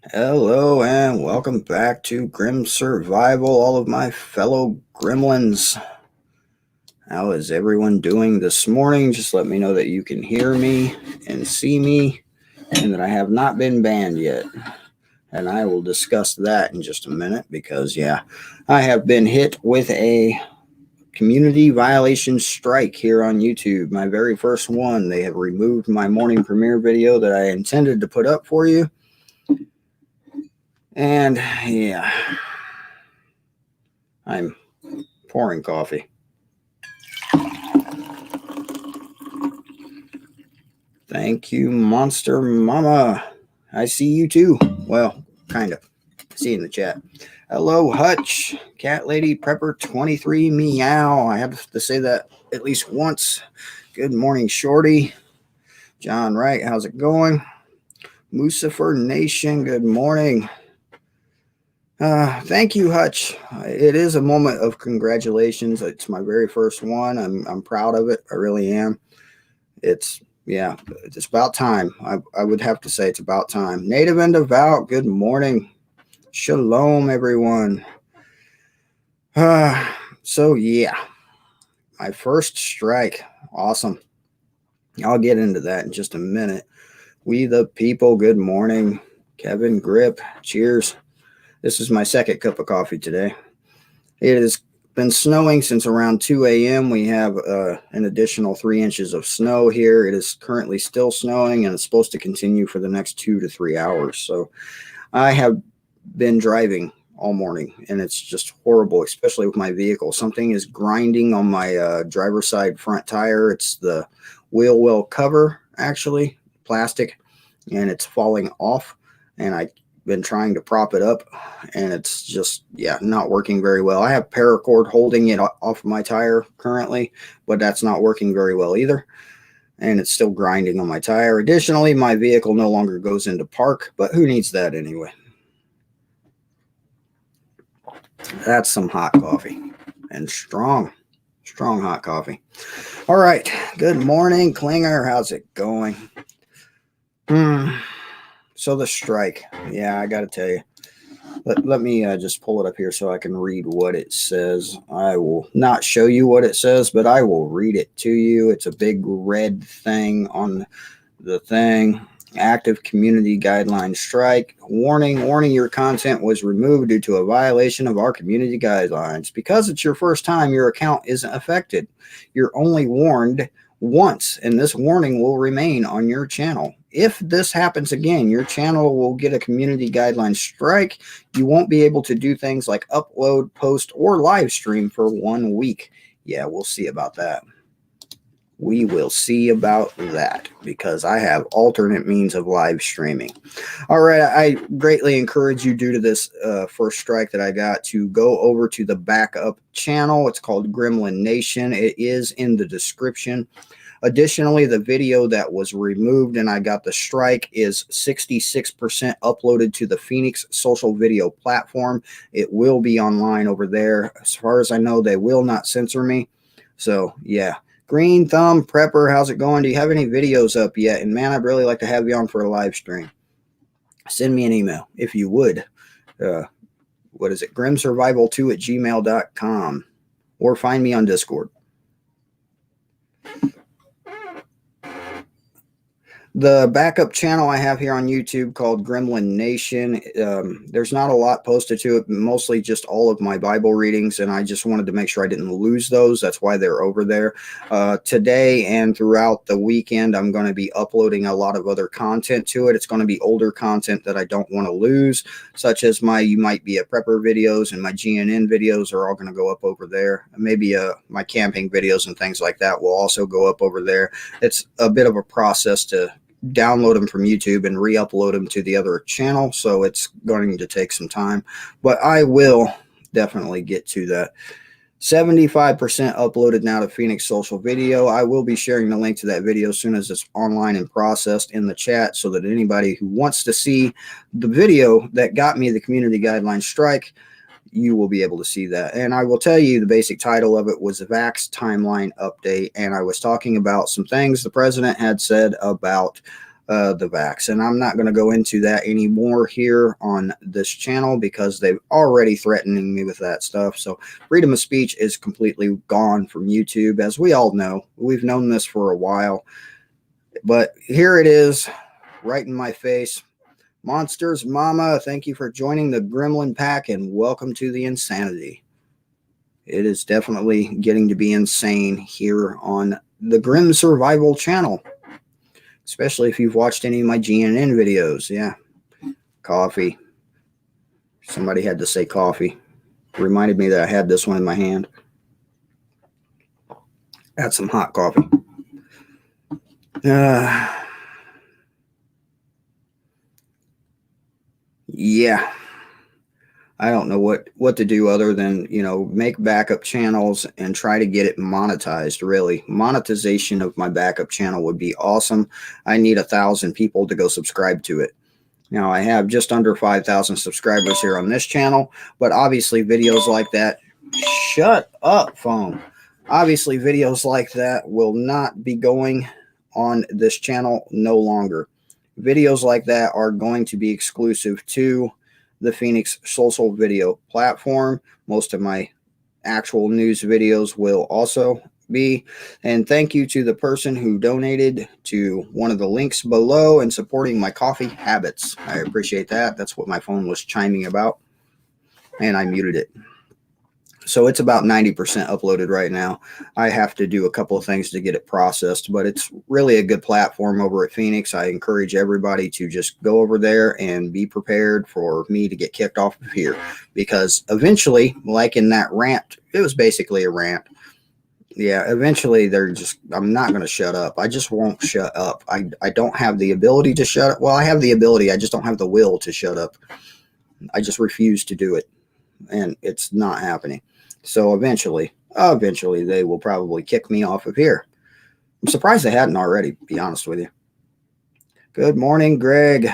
Hello and welcome back to Grim Survival, all of my fellow gremlins. How is everyone doing this morning? Just let me know that you can hear me and see me and that I have not been banned yet. And I will discuss that in just a minute because, I have been hit with a community violation strike here on YouTube. My very first one. They have removed my morning premiere video that I intended to put up for you. And yeah, I'm pouring coffee. Thank you, Monster Mama. I see you too. Well, kind of. See you in the chat. Hello, Hutch. Cat Lady Prepper 23 Meow. I have to say that at least once. Good morning, Shorty. John Wright, how's it going? Mucifer Nation, good morning. Thank you, Hutch. It is a moment of congratulations. It's my very first one. I'm proud of it. I really am. It's about time. I would have to say it's about time. Native and Devout, good morning. Shalom, everyone. So yeah, my first strike. Awesome. I'll get into that in just a minute. We the people, good morning. Kevin Grip, cheers. This is my second cup of coffee today. It has been snowing since around 2 a.m. We have an additional 3 inches of snow here. It is currently still snowing, and it's supposed to continue for the next 2 to 3 hours. So I have been driving all morning, and it's just horrible, especially with my vehicle. Something is grinding on my driver's side front tire. It's the wheel well cover, actually, plastic, and it's falling off, and I've been trying to prop it up, and it's just not working very well. I have paracord holding it off of my tire currently, but that's not working very well either, and it's still grinding on my tire. Additionally, my vehicle no longer goes into park, but who needs that anyway? That's some hot coffee, and strong hot coffee. All right, good morning, Klinger. How's it going? So the strike, I got to tell you. Let me just pull it up here so I can read what it says. I will not show you what it says, but I will read it to you. It's a big red thing on the thing. Active community guideline strike. Warning, your content was removed due to a violation of our community guidelines. Because it's your first time, your account isn't affected. You're only warned once, and this warning will remain on your channel. If this happens again, your channel will get a community guideline strike. You won't be able to do things like upload, post, or live stream for 1 week. Yeah, we'll see about that. We will see about that because I have alternate means of live streaming. All right, I greatly encourage you, due to this first strike that I got, to go over to the backup channel. It's called Gremlin Nation. It is in the description. Additionally, the video that was removed and I got the strike is 66% uploaded to the Phoenix social video platform. It will be online over there. As far as I know, they will not censor me. So, yeah. Green Thumb Prepper, how's it going? Do you have any videos up yet? And man, I'd really like to have you on for a live stream. Send me an email if you would. What is it? grimsurvival2@gmail.com, or find me on Discord. The backup channel I have here on YouTube called Gremlin Nation, there's not a lot posted to it, mostly just all of my Bible readings, and I just wanted to make sure I didn't lose those. That's why they're over there. Today and throughout the weekend, I'm going to be uploading a lot of other content to it. It's going to be older content that I don't want to lose, such as my You Might Be a Prepper videos and my GNN videos are all going to go up over there. Maybe my camping videos and things like that will also go up over there. It's a bit of a process to download them from YouTube and re-upload them to the other channel, so it's going to take some time, but I will definitely get to that. 75% uploaded now to Phoenix social video. I will be sharing the link to that video as soon as it's online and processed in the chat, so that anybody who wants to see the video that got me the community guideline strike, you will be able to see that. And I will tell you, the basic title of it was Vax Timeline Update, and I was talking about some things the president had said about the vax. And I'm not going to go into that anymore here on this channel because they've already threatening me with that stuff. So freedom of speech is completely gone from YouTube, as we all know. We've known this for a while, but here it is right in my face. Monsters Mama, thank you for joining the Gremlin Pack and welcome to the insanity. It is definitely getting to be insane here on the Grim Survival channel, especially if you've watched any of my GNN videos. Yeah, coffee. Somebody had to say coffee. Reminded me that I had this one in my hand. Had some hot coffee. Yeah. I don't know what to do other than, make backup channels and try to get it monetized, really. Monetization of my backup channel would be awesome. I need 1,000 people to go subscribe to it. Now, I have just under 5,000 subscribers here on this channel, but obviously videos like that, shut up, phone. Obviously, videos like that will not be going on this channel no longer. Videos like that are going to be exclusive to the Phoenix social video platform. Most of my actual news videos will also be. And thank you to the person who donated to one of the links below and supporting my coffee habits. I appreciate that. That's what my phone was chiming about, and I muted it. So it's about 90% uploaded right now. I have to do a couple of things to get it processed, but it's really a good platform over at Phoenix. I encourage everybody to just go over there and be prepared for me to get kicked off of here, because eventually, like in that rant, it was basically a rant. Yeah, eventually I'm not going to shut up. I just won't shut up. I don't have the ability to shut up. Well, I have the ability. I just don't have the will to shut up. I just refuse to do it, and it's not happening. So eventually they will probably kick me off of here. I'm surprised they hadn't already, to be honest with you. Good morning, Greg.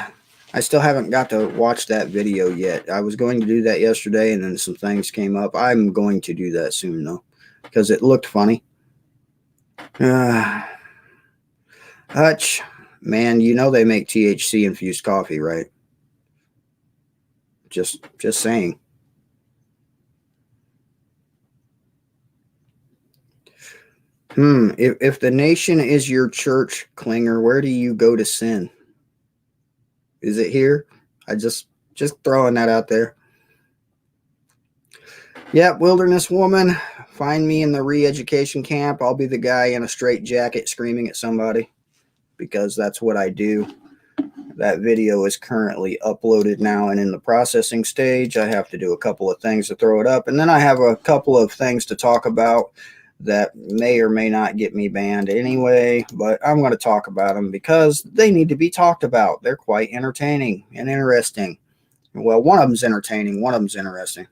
I still haven't got to watch that video yet. I was going to do that yesterday, and then some things came up. I'm going to do that soon, though, because it looked funny. Hutch, man, they make THC-infused coffee, right? Just saying. If the nation is your church, Klinger, where do you go to sin? Is it here? I just throwing that out there. Yep, wilderness woman. Find me in the re-education camp. I'll be the guy in a straight jacket screaming at somebody, because that's what I do. That video is currently uploaded now and in the processing stage. I have to do a couple of things to throw it up, and then I have a couple of things to talk about that may or may not get me banned anyway, but I'm going to talk about them because they need to be talked about. They're quite entertaining and interesting. Well, one of them's entertaining, one of them's interesting.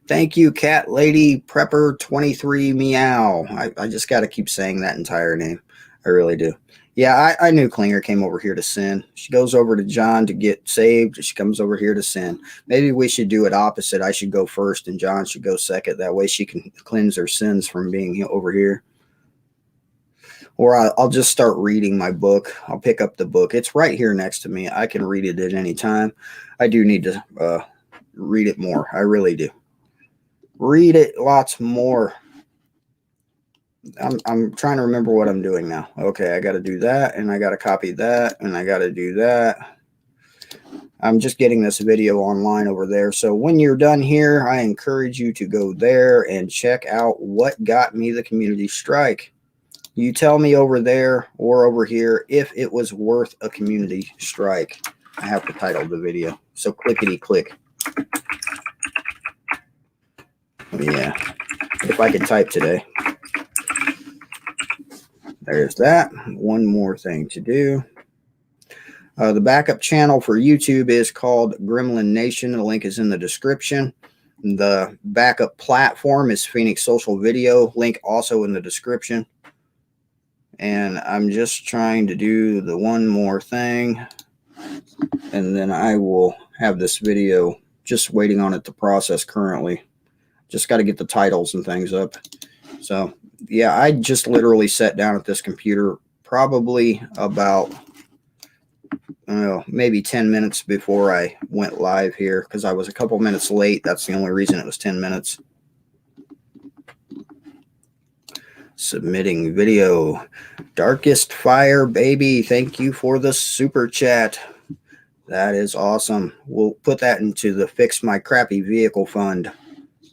Thank you, Cat Lady Prepper 23 Meow. I just got to keep saying that entire name. I really do. Yeah, I knew Klinger came over here to sin. She goes over to John to get saved. She comes over here to sin. Maybe we should do it opposite. I should go first and John should go second. That way she can cleanse her sins from being over here. Or I'll just start reading my book. I'll pick up the book. It's right here next to me. I can read it at any time. I do need to read it more. I really do. Read it lots more. I'm trying to remember what I'm doing now. Okay, I got to do that, and I got to copy that, and I got to do that. I'm just getting this video online over there. So when you're done here, I encourage you to go there and check out what got me the community strike. You tell me over there or over here if it was worth a community strike. I have to title the video. So clickety click. Yeah, if I could type today. There's that. One more thing to do. The backup channel for YouTube is called Gremlin Nation. The link is in the description. The backup platform is Phoenix Social Video. Link also in the description. And I'm just trying to do the one more thing, and then I will have this video just waiting on it to process currently. Just got to get the titles and things up. So yeah, I just literally sat down at this computer probably about maybe 10 minutes before I went live here, because I was a couple minutes late. That's the only reason it was 10 minutes. Submitting video. Darkest Fire, baby. Thank you for the super chat. That is awesome. We'll put that into the Fix My Crappy Vehicle Fund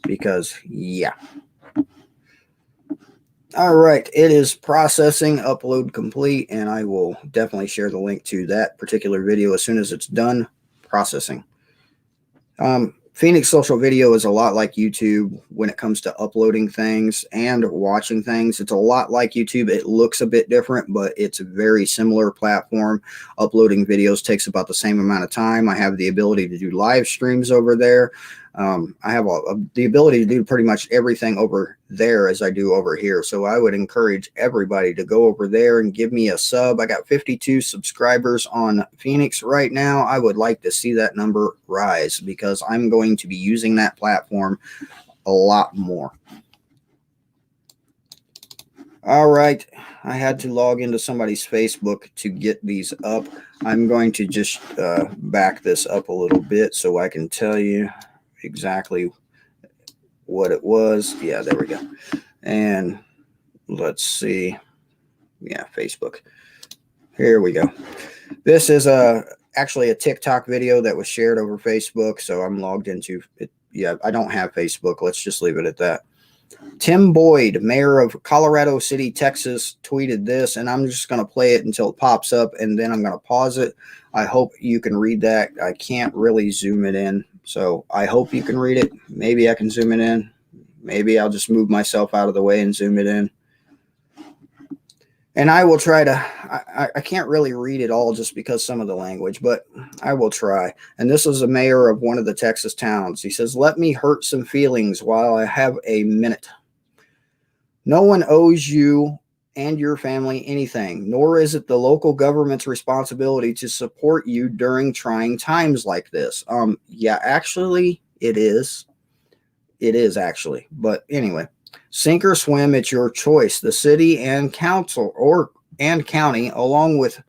because, yeah. All right. It is processing, upload complete, and I will definitely share the link to that particular video as soon as it's done processing. Phoenix Social Video is a lot like YouTube when it comes to uploading things and watching things. It's a lot like YouTube. It looks a bit different, but it's a very similar platform. Uploading videos takes about the same amount of time. I have the ability to do live streams over there. I have the ability to do pretty much everything over there as I do over here. So I would encourage everybody to go over there and give me a sub. I got 52 subscribers on Phoenix right now. I would like to see that number rise because I'm going to be using that platform a lot more. All right. I had to log into somebody's Facebook to get these up. I'm going to just back this up a little bit so I can tell you exactly what it was. Yeah, there we go. And let's see. Yeah, Facebook. Here we go. This is actually a TikTok video that was shared over Facebook, so I'm logged into it. Yeah, I don't have Facebook. Let's just leave it at that. Tim Boyd, mayor of Colorado City, Texas, tweeted this, and I'm just going to play it until it pops up, and then I'm going to pause it. I hope you can read that. I can't really zoom it in, so I hope you can read it. Maybe I can zoom it in. Maybe I'll just move myself out of the way and zoom it in. And I will try to, I can't really read it all just because some of the language, but I will try. And this is a mayor of one of the Texas towns. He says, "Let me hurt some feelings while I have a minute. No one owes you and your family anything, nor is it the local government's responsibility to support you during trying times like this." Yeah, actually, it is. It is actually. But anyway. Sink or swim, it's your choice. The city and council and county, along with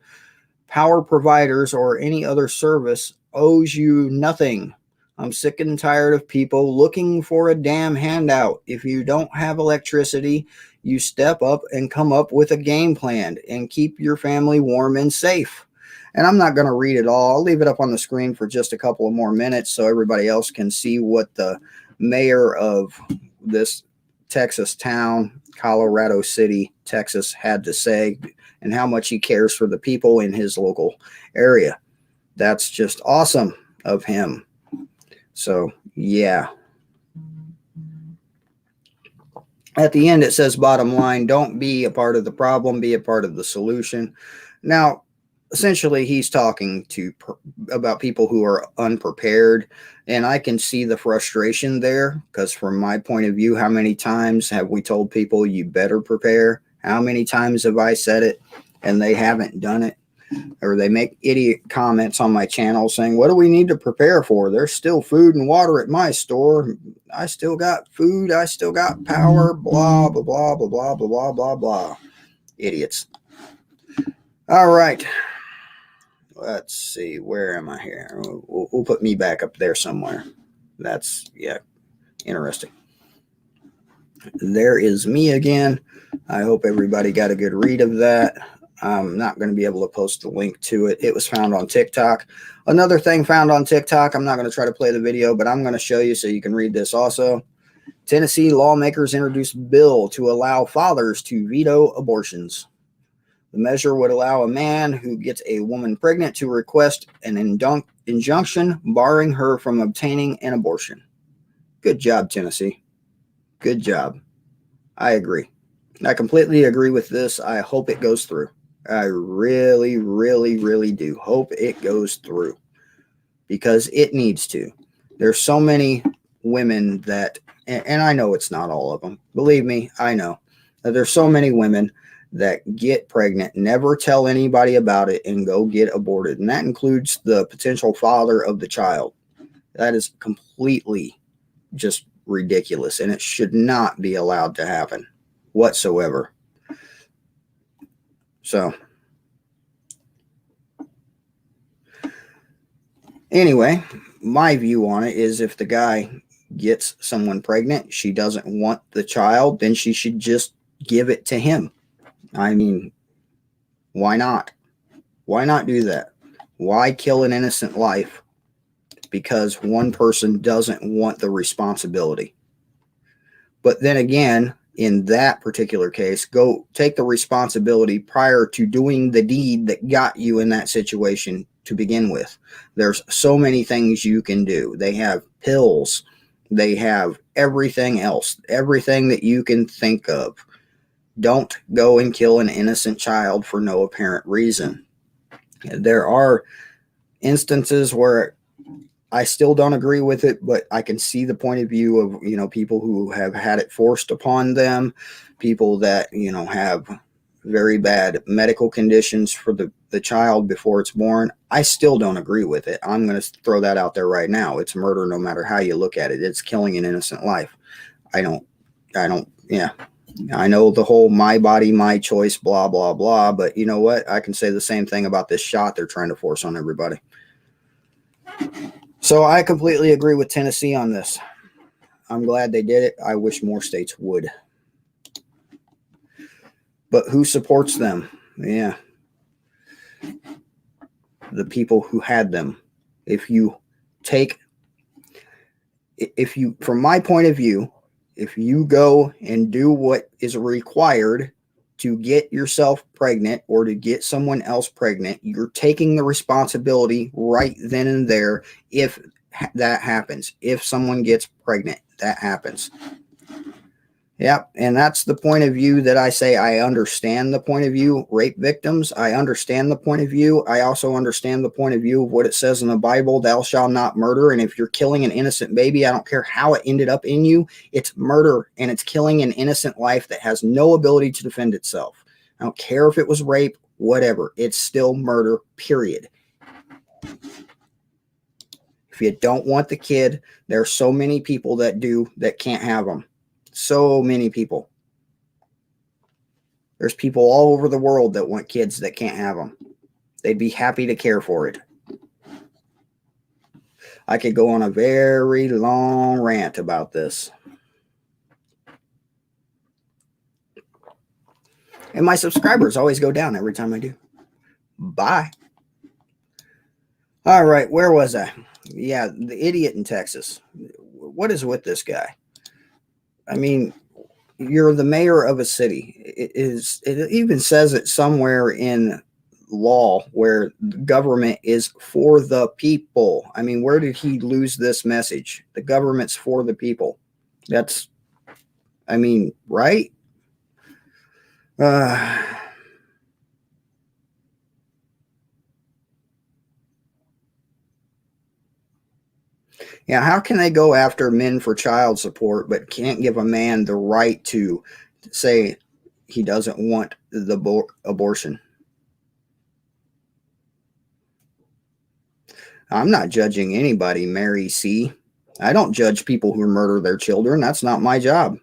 power providers or any other service, owes you nothing. I'm sick and tired of people looking for a damn handout. If you don't have electricity, you step up and come up with a game plan and keep your family warm and safe. And I'm not going to read it all. I'll leave it up on the screen for just a couple of more minutes so everybody else can see what the mayor of this Texas town, Colorado City, Texas, had to say and how much he cares for the people in his local area. That's just awesome of him. So, yeah. At the end, it says, bottom line, don't be a part of the problem, be a part of the solution. Now, essentially, he's talking about people who are unprepared, and I can see the frustration there because from my point of view, how many times have we told people you better prepare? How many times have I said it and they haven't done it? Or they make idiot comments on my channel saying, what do we need to prepare for? There's still food and water at my store. I still got food. I still got power, blah, blah, blah, blah, blah, blah, blah, blah, blah. Idiots. All right. Let's see. Where am I here? We'll put me back up there somewhere. That's, yeah, interesting. There is me again. I hope everybody got a good read of that. I'm not going to be able to post the link to it. It was found on TikTok. Another thing found on TikTok, I'm not going to try to play the video, but I'm going to show you so you can read this also. Tennessee lawmakers introduced bill to allow fathers to veto abortions. The measure would allow a man who gets a woman pregnant to request an injunction barring her from obtaining an abortion. Good job, Tennessee. Good job. I agree. I completely agree with this. I hope it goes through. I really, really, really do hope it goes through because it needs to. There's so many women that, and I know it's not all of them. Believe me, I know. There's so many women that get pregnant, never tell anybody about it, and go get aborted. And that includes the potential father of the child. That is completely just ridiculous, and it should not be allowed to happen whatsoever. So anyway, my view on it is if the guy gets someone pregnant, she doesn't want the child, then she should just give it to him. I mean, why not? Why not do that? Why kill an innocent life because one person doesn't want the responsibility? But then again, in that particular case, go take the responsibility prior to doing the deed that got you in that situation to begin with. There's so many things you can do. They have pills, they have everything else, everything that you can think of. Don't go and kill an innocent child for no apparent reason. There are instances where I still don't agree with it, but I can see the point of view of, people who have had it forced upon them, people that, have very bad medical conditions for the child before it's born. I still don't agree with it. I'm going to throw that out there right now. It's murder no matter how you look at it. It's killing an innocent life. Yeah. I know the whole my body, my choice, blah, blah, blah. But you know what? I can say the same thing about this shot they're trying to force on everybody. So I completely agree with Tennessee on this. I'm glad they did it. I wish more states would. But who supports them? Yeah. The people who had them. From my point of view, if you go and do what is required to get yourself pregnant or to get someone else pregnant, you're taking the responsibility right then and there. If that happens, if someone gets pregnant, that happens. Yep. And that's the point of view that I say I understand the point of view. Rape victims, I understand the point of view. I also understand the point of view of what it says in the Bible, thou shalt not murder. And if you're killing an innocent baby, I don't care how it ended up in you, it's murder, and it's killing an innocent life that has no ability to defend itself. I don't care if it was rape, whatever. It's still murder, period. If you don't want the kid, there are so many people that can't have them. So many people. There's people all over the world that want kids that can't have them. They'd be happy to care for it. I could go on a very long rant about this. And my subscribers always go down every time I do. Bye. All right, where was I? Yeah, the idiot in Texas. What is with this guy? I mean, you're the mayor of a city. It even says it somewhere in law where the government is for the people. I mean, where did he lose this message? The government's for the people. Right? Yeah, how can they go after men for child support but can't give a man the right to say he doesn't want the abortion? I'm not judging anybody, Mary C. I don't judge people who murder their children. That's not my job.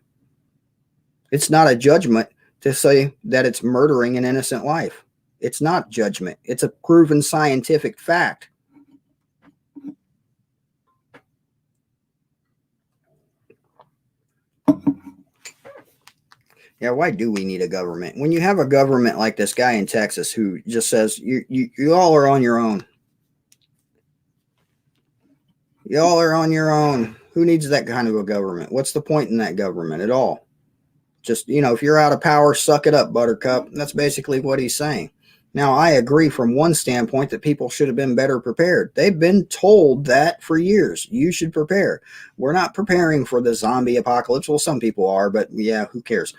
It's not a judgment to say that it's murdering an innocent life. It's not judgment. It's a proven scientific fact. Yeah, why do we need a government? When you have a government like this guy in Texas who just says, you all are on your own. Y'all are on your own. Who needs that kind of a government? What's the point in that government at all? Just, if you're out of power, suck it up, Buttercup. That's basically what he's saying. Now, I agree from one standpoint that people should have been better prepared. They've been told that for years. You should prepare. We're not preparing for the zombie apocalypse. Well, some people are, but yeah, who cares?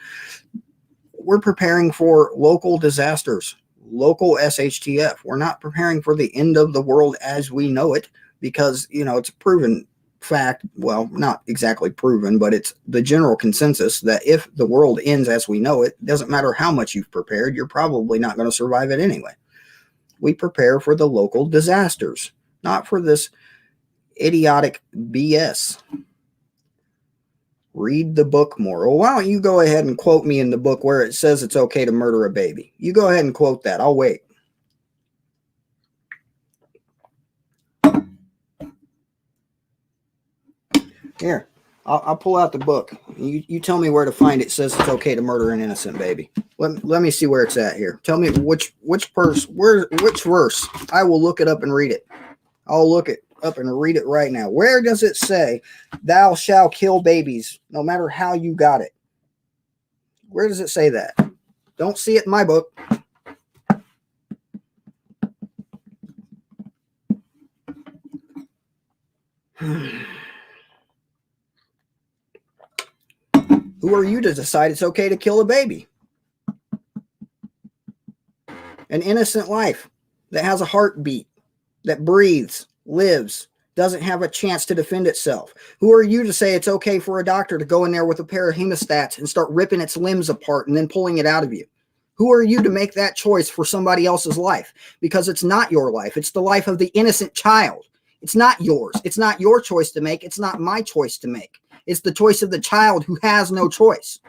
We're preparing for local disasters, local SHTF. We're not preparing for the end of the world as we know it because, it's a proven fact. Well, not exactly proven, but it's the general consensus that if the world ends as we know it, doesn't matter how much you've prepared, you're probably not going to survive it anyway. We prepare for the local disasters, not for this idiotic BS. Read the book more. Well, why don't you go ahead and quote me in the book where it says it's okay to murder a baby? You go ahead and quote that. I'll wait. Here, I'll pull out the book. You tell me where to find it. It says it's okay to murder an innocent baby. Let me see where it's at here. Tell me which verse. Which verse? I will look it up and read it. I'll look it up and read it right now. Where does it say, "Thou shalt kill babies, no matter how you got it"? Where does it say that? Don't see it in my book. Who are you to decide it's okay to kill a baby? An innocent life that has a heartbeat, that breathes, lives, doesn't have a chance to defend itself. Who are you to say it's okay for a doctor to go in there with a pair of hemostats and start ripping its limbs apart and then pulling it out of you? Who are you to make that choice for somebody else's life? Because it's not your life. It's the life of the innocent child. It's not yours. It's not your choice to make. It's not my choice to make. It's the choice of the child who has no choice.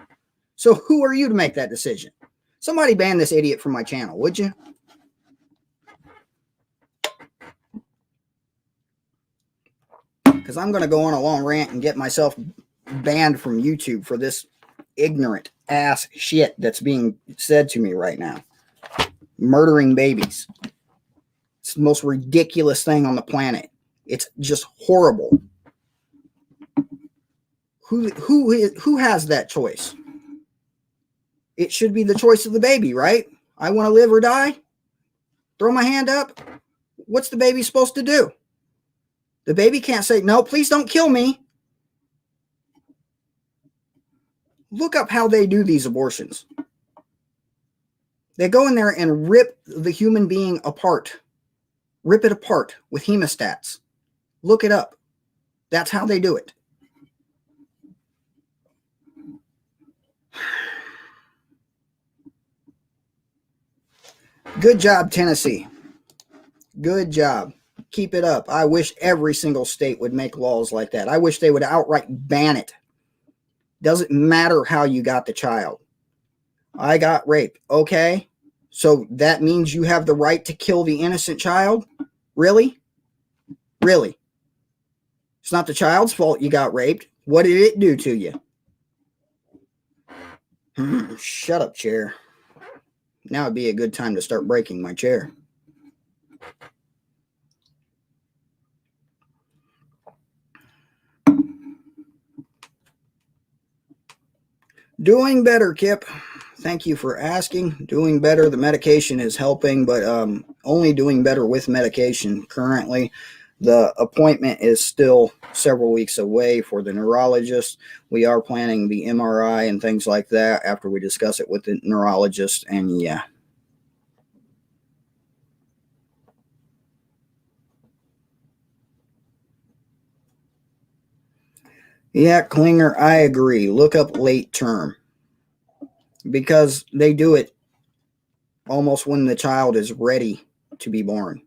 So who are you to make that decision? Somebody ban this idiot from my channel, would you? Because I'm going to go on a long rant and get myself banned from YouTube for this ignorant ass shit that's being said to me right now. Murdering babies. It's the most ridiculous thing on the planet. It's just horrible. Who has that choice? It should be the choice of the baby, right? I want to live or die. Throw my hand up. What's the baby supposed to do? The baby can't say, "No, please don't kill me." Look up how they do these abortions. They go in there and rip the human being apart. Rip it apart with hemostats. Look it up. That's how they do it. Good job, Tennessee. Good job. Keep it up. I wish every single state would make laws like that. I wish they would outright ban it. Doesn't matter how you got the child. I got raped. Okay. So that means you have the right to kill the innocent child? Really? Really? It's not the child's fault you got raped. What did it do to you? Shut up, chair. Now would be a good time to start breaking my chair. Doing better, Kip. Thank you for asking. Doing better. The medication is helping, but only doing better with medication currently. The appointment is still several weeks away for the neurologist. We are planning the MRI and things like that after we discuss it with the neurologist, and yeah. Yeah, Klinger, I agree. Look up late term because they do it almost when the child is ready to be born.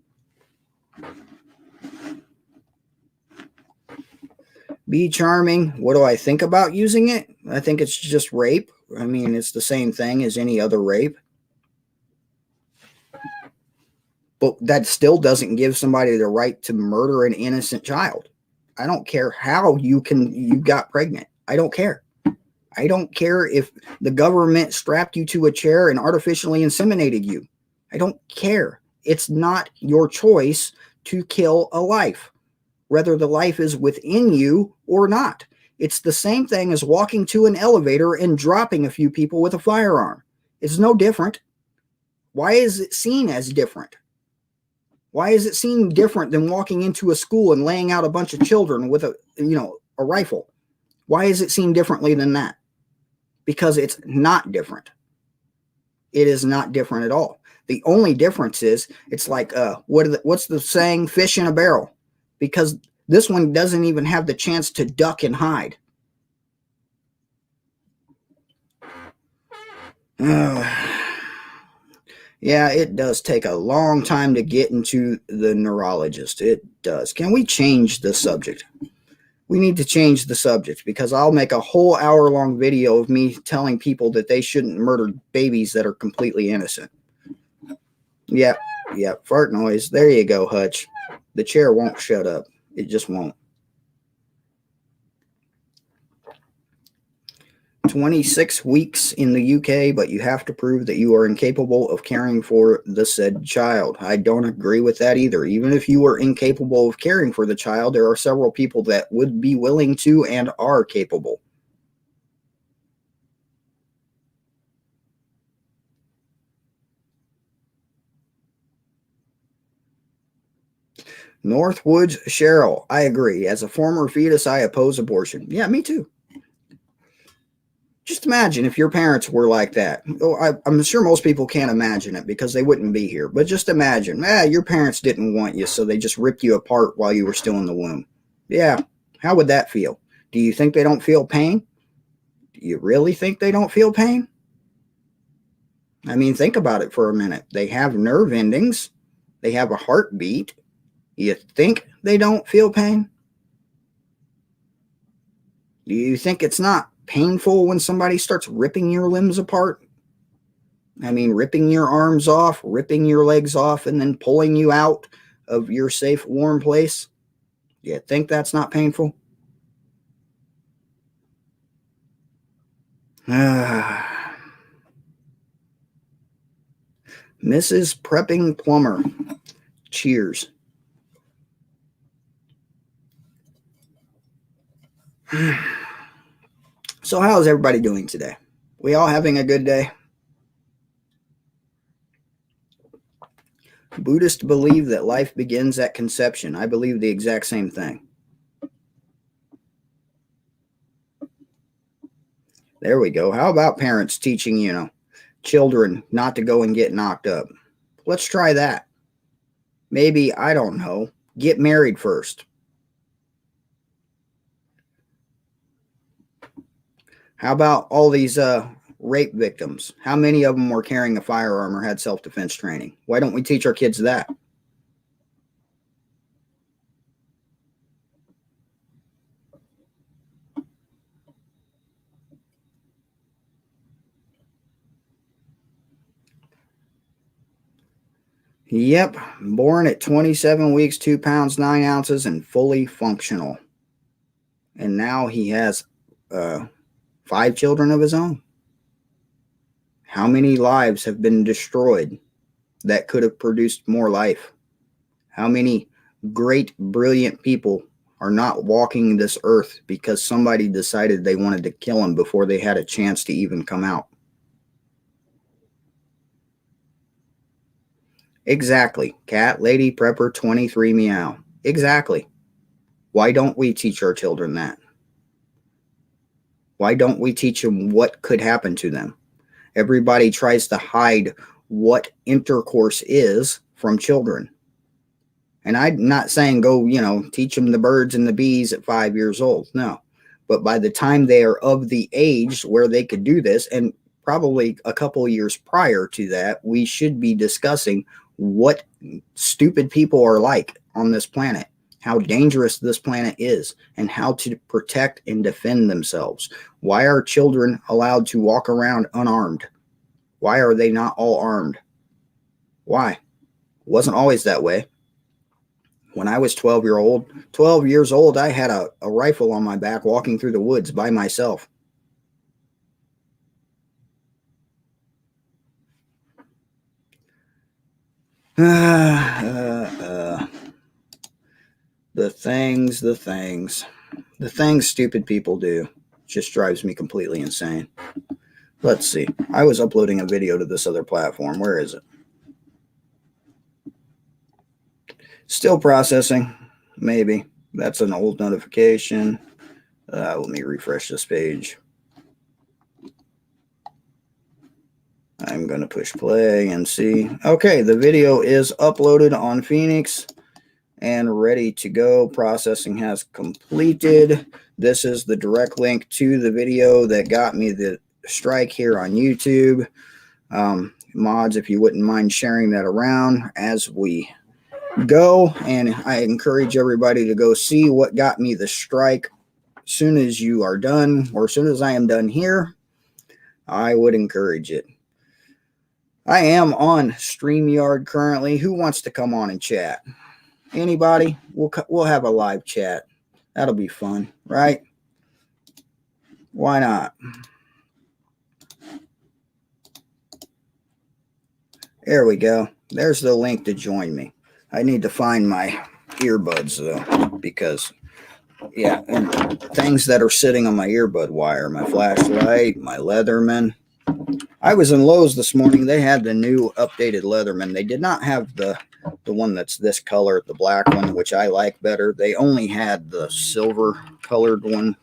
Be charming. What do I think about using it? I think it's just rape. I mean, it's the same thing as any other rape. But that still doesn't give somebody the right to murder an innocent child. I don't care how you got pregnant. I don't care. I don't care if the government strapped you to a chair and artificially inseminated you. I don't care. It's not your choice to kill a life, whether the life is within you or not. It's the same thing as walking to an elevator and dropping a few people with a firearm. It's no different. Why is it seen as different? Why is it seen different than walking into a school and laying out a bunch of children with a rifle? Why is it seen differently than that? Because it's not different. It is not different at all. The only difference is it's like what's the saying? Fish in a barrel. Because this one doesn't even have the chance to duck and hide. Yeah, it does take a long time to get into the neurologist. It does. Can we change the subject? We need to change the subject, because I'll make a whole hour-long video of me telling people that they shouldn't murder babies that are completely innocent. Yep, fart noise. There you go, Hutch. The chair won't shut up. It just won't. 26 weeks in the UK, but you have to prove that you are incapable of caring for the said child. I don't agree with that either. Even if you are incapable of caring for the child, there are several people that would be willing to and are capable. Northwoods Cheryl, I agree. As a former fetus, I oppose abortion. Yeah, me too. Just imagine if your parents were like that. I'm sure most people can't imagine it because they wouldn't be here. But just imagine, your parents didn't want you, so they just ripped you apart while you were still in the womb. Yeah, how would that feel? Do you think they don't feel pain? Do you really think they don't feel pain? I mean, think about it for a minute. They have nerve endings. They have a heartbeat. You think they don't feel pain? Do you think it's not painful when somebody starts ripping your limbs apart? I mean, ripping your arms off, ripping your legs off, and then pulling you out of your safe, warm place? Do you think that's not painful? Mrs. Prepping Plumber. Cheers. So how's everybody doing today? We all having a good day? Buddhists believe that life begins at conception. I believe the exact same thing. There we go. How about parents teaching, children not to go and get knocked up? Let's try that. Maybe, I don't know, get married first. How about all these rape victims? How many of them were carrying a firearm or had self-defense training? Why don't we teach our kids that? Yep, born at 27 weeks, 2 pounds, 9 ounces, and fully functional. And now he has 5 children of his own. How many lives have been destroyed that could have produced more life? How many great, brilliant people are not walking this earth because somebody decided they wanted to kill them before they had a chance to even come out? Exactly. Cat Lady Prepper 23 meow. Exactly. Why don't we teach our children that? Why don't we teach them what could happen to them? Everybody tries to hide what intercourse is from children. And I'm not saying go, teach them the birds and the bees at 5 years old. No. But by the time they are of the age where they could do this, and probably a couple years prior to that, we should be discussing what stupid people are like on this planet, how dangerous this planet is, and how to protect and defend themselves. Why are children allowed to walk around unarmed? Why are they not all armed? Why? It wasn't always that way. When I was 12 years old, I had a rifle on my back walking through the woods by myself. The things stupid people do just drives me completely insane. Let's see. I was uploading a video to this other platform. Where is it? Still processing. Maybe. That's an old notification. Let me refresh this page. I'm going to push play and see. Okay, the video is uploaded on Phoenix and ready to go. Processing has completed. This is the direct link to the video that got me the strike here on YouTube. Mods, if you wouldn't mind sharing that around as we go. And I encourage everybody to go see what got me the strike soon as you are done, or as soon as I am done here, I would encourage it. I am on StreamYard currently. Who wants to come on and chat? Anybody? We'll have a live chat. That'll be fun, right? Why not? There we go. There's the link to join me. I need to find my earbuds though, because yeah, and things that are sitting on my earbud wire, my flashlight, my Leatherman. I was in Lowe's this morning. They had the new updated Leatherman. They did not have the one that's this color, the black one, which I like better. They only had the silver colored one.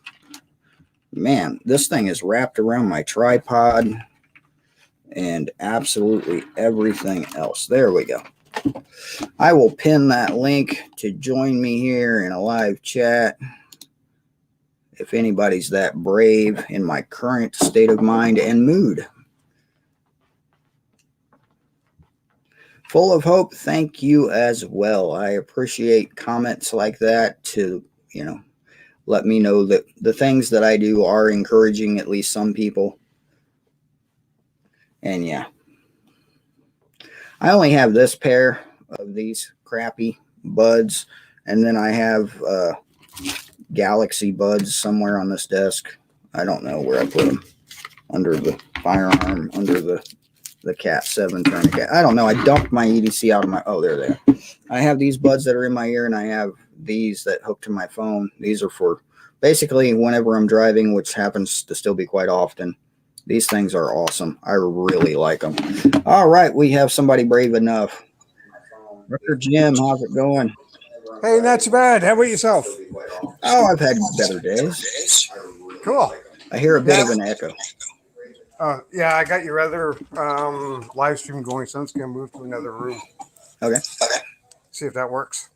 Man, this thing is wrapped around my tripod and absolutely everything else. There we go. I will pin that link to join me here in a live chat if anybody's that brave in my current state of mind and mood. Full of hope, thank you as well. I appreciate comments like that to, let me know that the things that I do are encouraging at least some people. And yeah, I only have this pair of these crappy buds, and then I have Galaxy buds somewhere on this desk. I don't know where I put them. Under the firearm, under the Cat 7 tourniquet. I don't know. I dumped my EDC out of my... Oh, there they are. I have these buds that are in my ear, and I have these that hook to my phone. These are for basically whenever I'm driving, which happens to still be quite often. These things are awesome. I really like them. All right, we have somebody brave enough. Mr. Jim, how's it going? Hey, not too bad. How about yourself? Oh, I've had better days. Cool. I hear a bit of an echo. Yeah, I got your other live stream going, so I'm just going to move to another room. Okay. See if that works.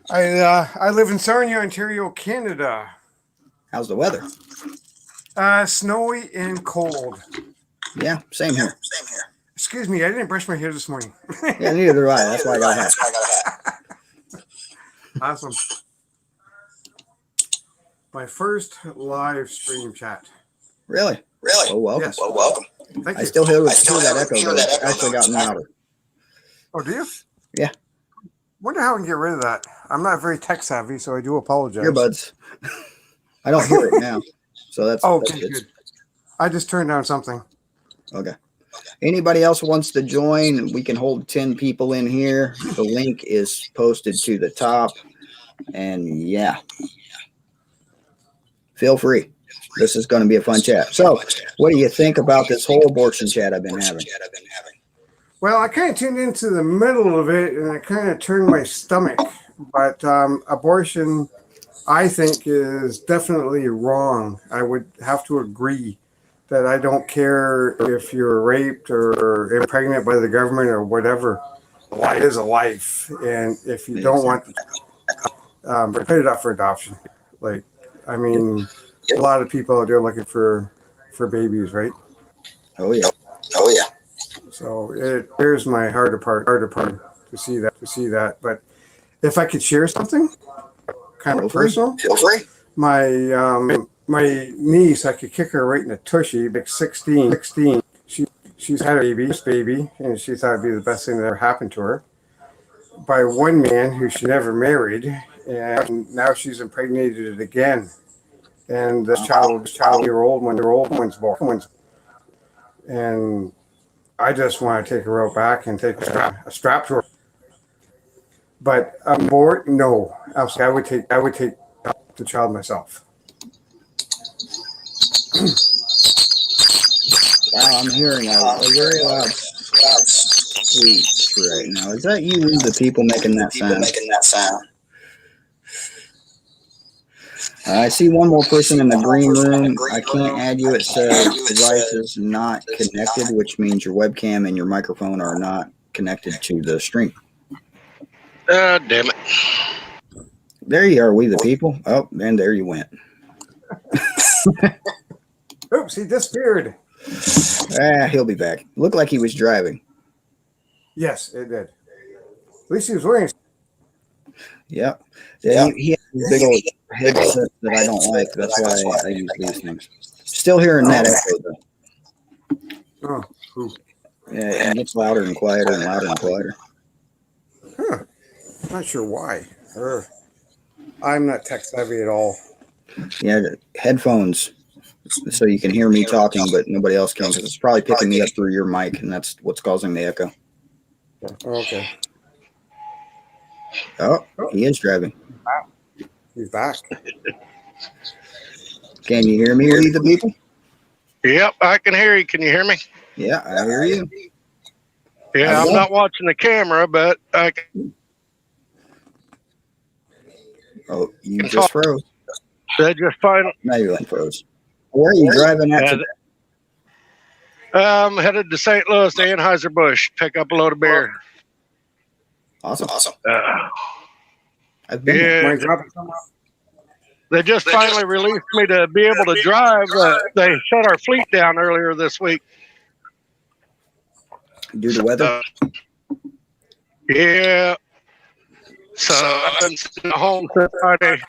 I live in Sarnia, Ontario, Canada. How's the weather? Snowy and cold. Yeah, same here. Excuse me, I didn't brush my hair this morning. Yeah, neither do I. That's why I got a hat. Awesome. My first live stream chat. Really? Oh, welcome. Yes. Oh, welcome. Thank you. I still hear that echo, but it's actually gotten louder. Oh, do you? Yeah. Wonder how I can get rid of that. I'm not very tech savvy, so I do apologize. Earbuds. I don't hear it now. So that's good. I just turned down something. Okay. Anybody else wants to join? We can hold 10 people in here. The link is posted to the top. And yeah, feel free. This is going to be a fun chat. So what do you think about this whole abortion chat I've been having? Well, I kind of tuned into the middle of it, and I kind of turned my stomach. But abortion, I think, is definitely wrong. I would have to agree that I don't care if you're raped or impregnated by the government or whatever. Life is a life, and if you don't want, put it up for adoption. A lot of people out there looking for babies, right? Oh yeah. So here's my harder part to see that. But if I could share something kind of personal, feel free. My niece, I could kick her right in the tushy, like 16. She's had a baby, and she thought it'd be the best thing that ever happened to her by one man who she never married, and now she's impregnated again. And this child-year-old when their old one's born. And I just want to take her out back and take a strap to her. But abort, no. Absolutely, I would take the child myself. Wow, I'm hearing a very loud squeak right now. Is that you, the people making that sound? I see one more person in the green room. I can't add you. It says device is not connected, which means your webcam and your microphone are not connected to the stream. Damn it. There you are, we the people. Oh, and there you went. Oops, he disappeared. He'll be back. Looked like he was driving. Yes, it did. At least he was wearing. Yep. Yeah, he has these big old headsets that I don't like. That's why I use these things. Still hearing that echo though. Oh, Yeah, it gets louder and quieter and louder and quieter. huh. Not sure why. I'm not tech savvy at all. Yeah, headphones so you can hear me talking, but nobody else can because it's probably picking me up through your mic, and that's what's causing the echo. Okay. Oh, he is driving. He's back. Can you hear me, or the people? Yep, I can hear you. Can you hear me? Yeah, I hear you. Yeah, I'm not watching the camera, but I can. Oh, you just froze. They just fine. Now you unfroze. Where are you driving at today? I'm headed to St. Louis to Anheuser-Busch, pick up a load of beer. Awesome. I've been Yeah. They just finally released me to be able to drive. They shut our fleet down earlier this week. Due to weather? Yeah. So I've been sitting at home since Friday.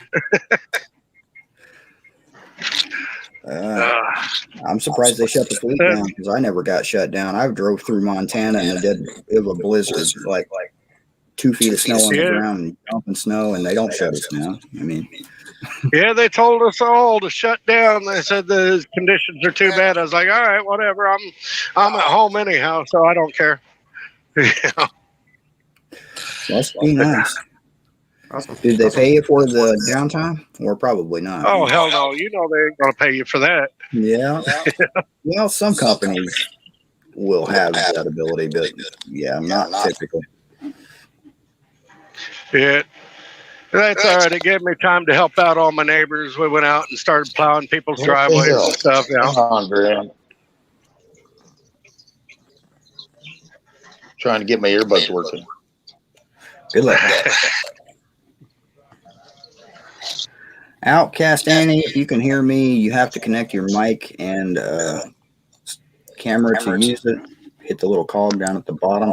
I'm surprised they shut the fleet down because I never got shut down. I drove through Montana and it was a blizzard, like 2 feet of snow on the ground and dumping snow, and they don't shut us down. I mean, yeah, they told us all to shut down. They said the conditions are too bad. I was like, all right, whatever. I'm at home anyhow, so I don't care. Must be nice. Did they pay you for the downtime? Or probably not. Oh, hell no. You know they ain't going to pay you for that. Yeah. Well, some companies will have that ability, but yeah, not typically. Yeah. That's all right. It gave me time to help out all my neighbors. We went out and started plowing people's driveways and stuff. Come on, Graham. Trying to get my earbuds working. Good luck. Outcast Annie, if you can hear me, you have to connect your mic and camera to use it. Hit the little cog down at the bottom.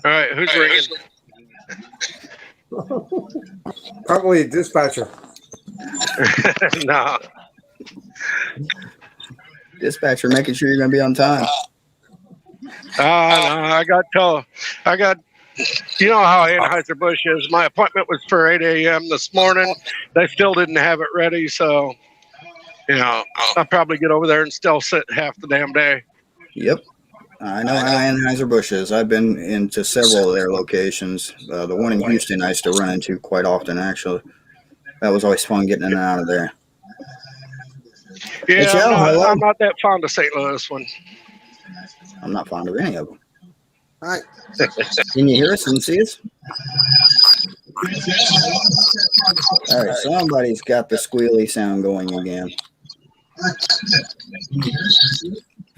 All right, who's ringing? Probably a dispatcher. No. Dispatcher, making sure you're going to be on time. No, I got, you know how Anheuser-Busch is. My appointment was for 8 a.m. this morning. They still didn't have it ready, so, I'll probably get over there and still sit half the damn day. Yep. I know how Anheuser-Busch is. I've been into several of their locations. The one in Houston I used to run into quite often, actually. That was always fun getting in and out of there. Yeah, I'm not that fond of St. Louis one. I'm not fond of any of them. All right. Can you hear us and see us? All right, somebody's got the squealy sound going again.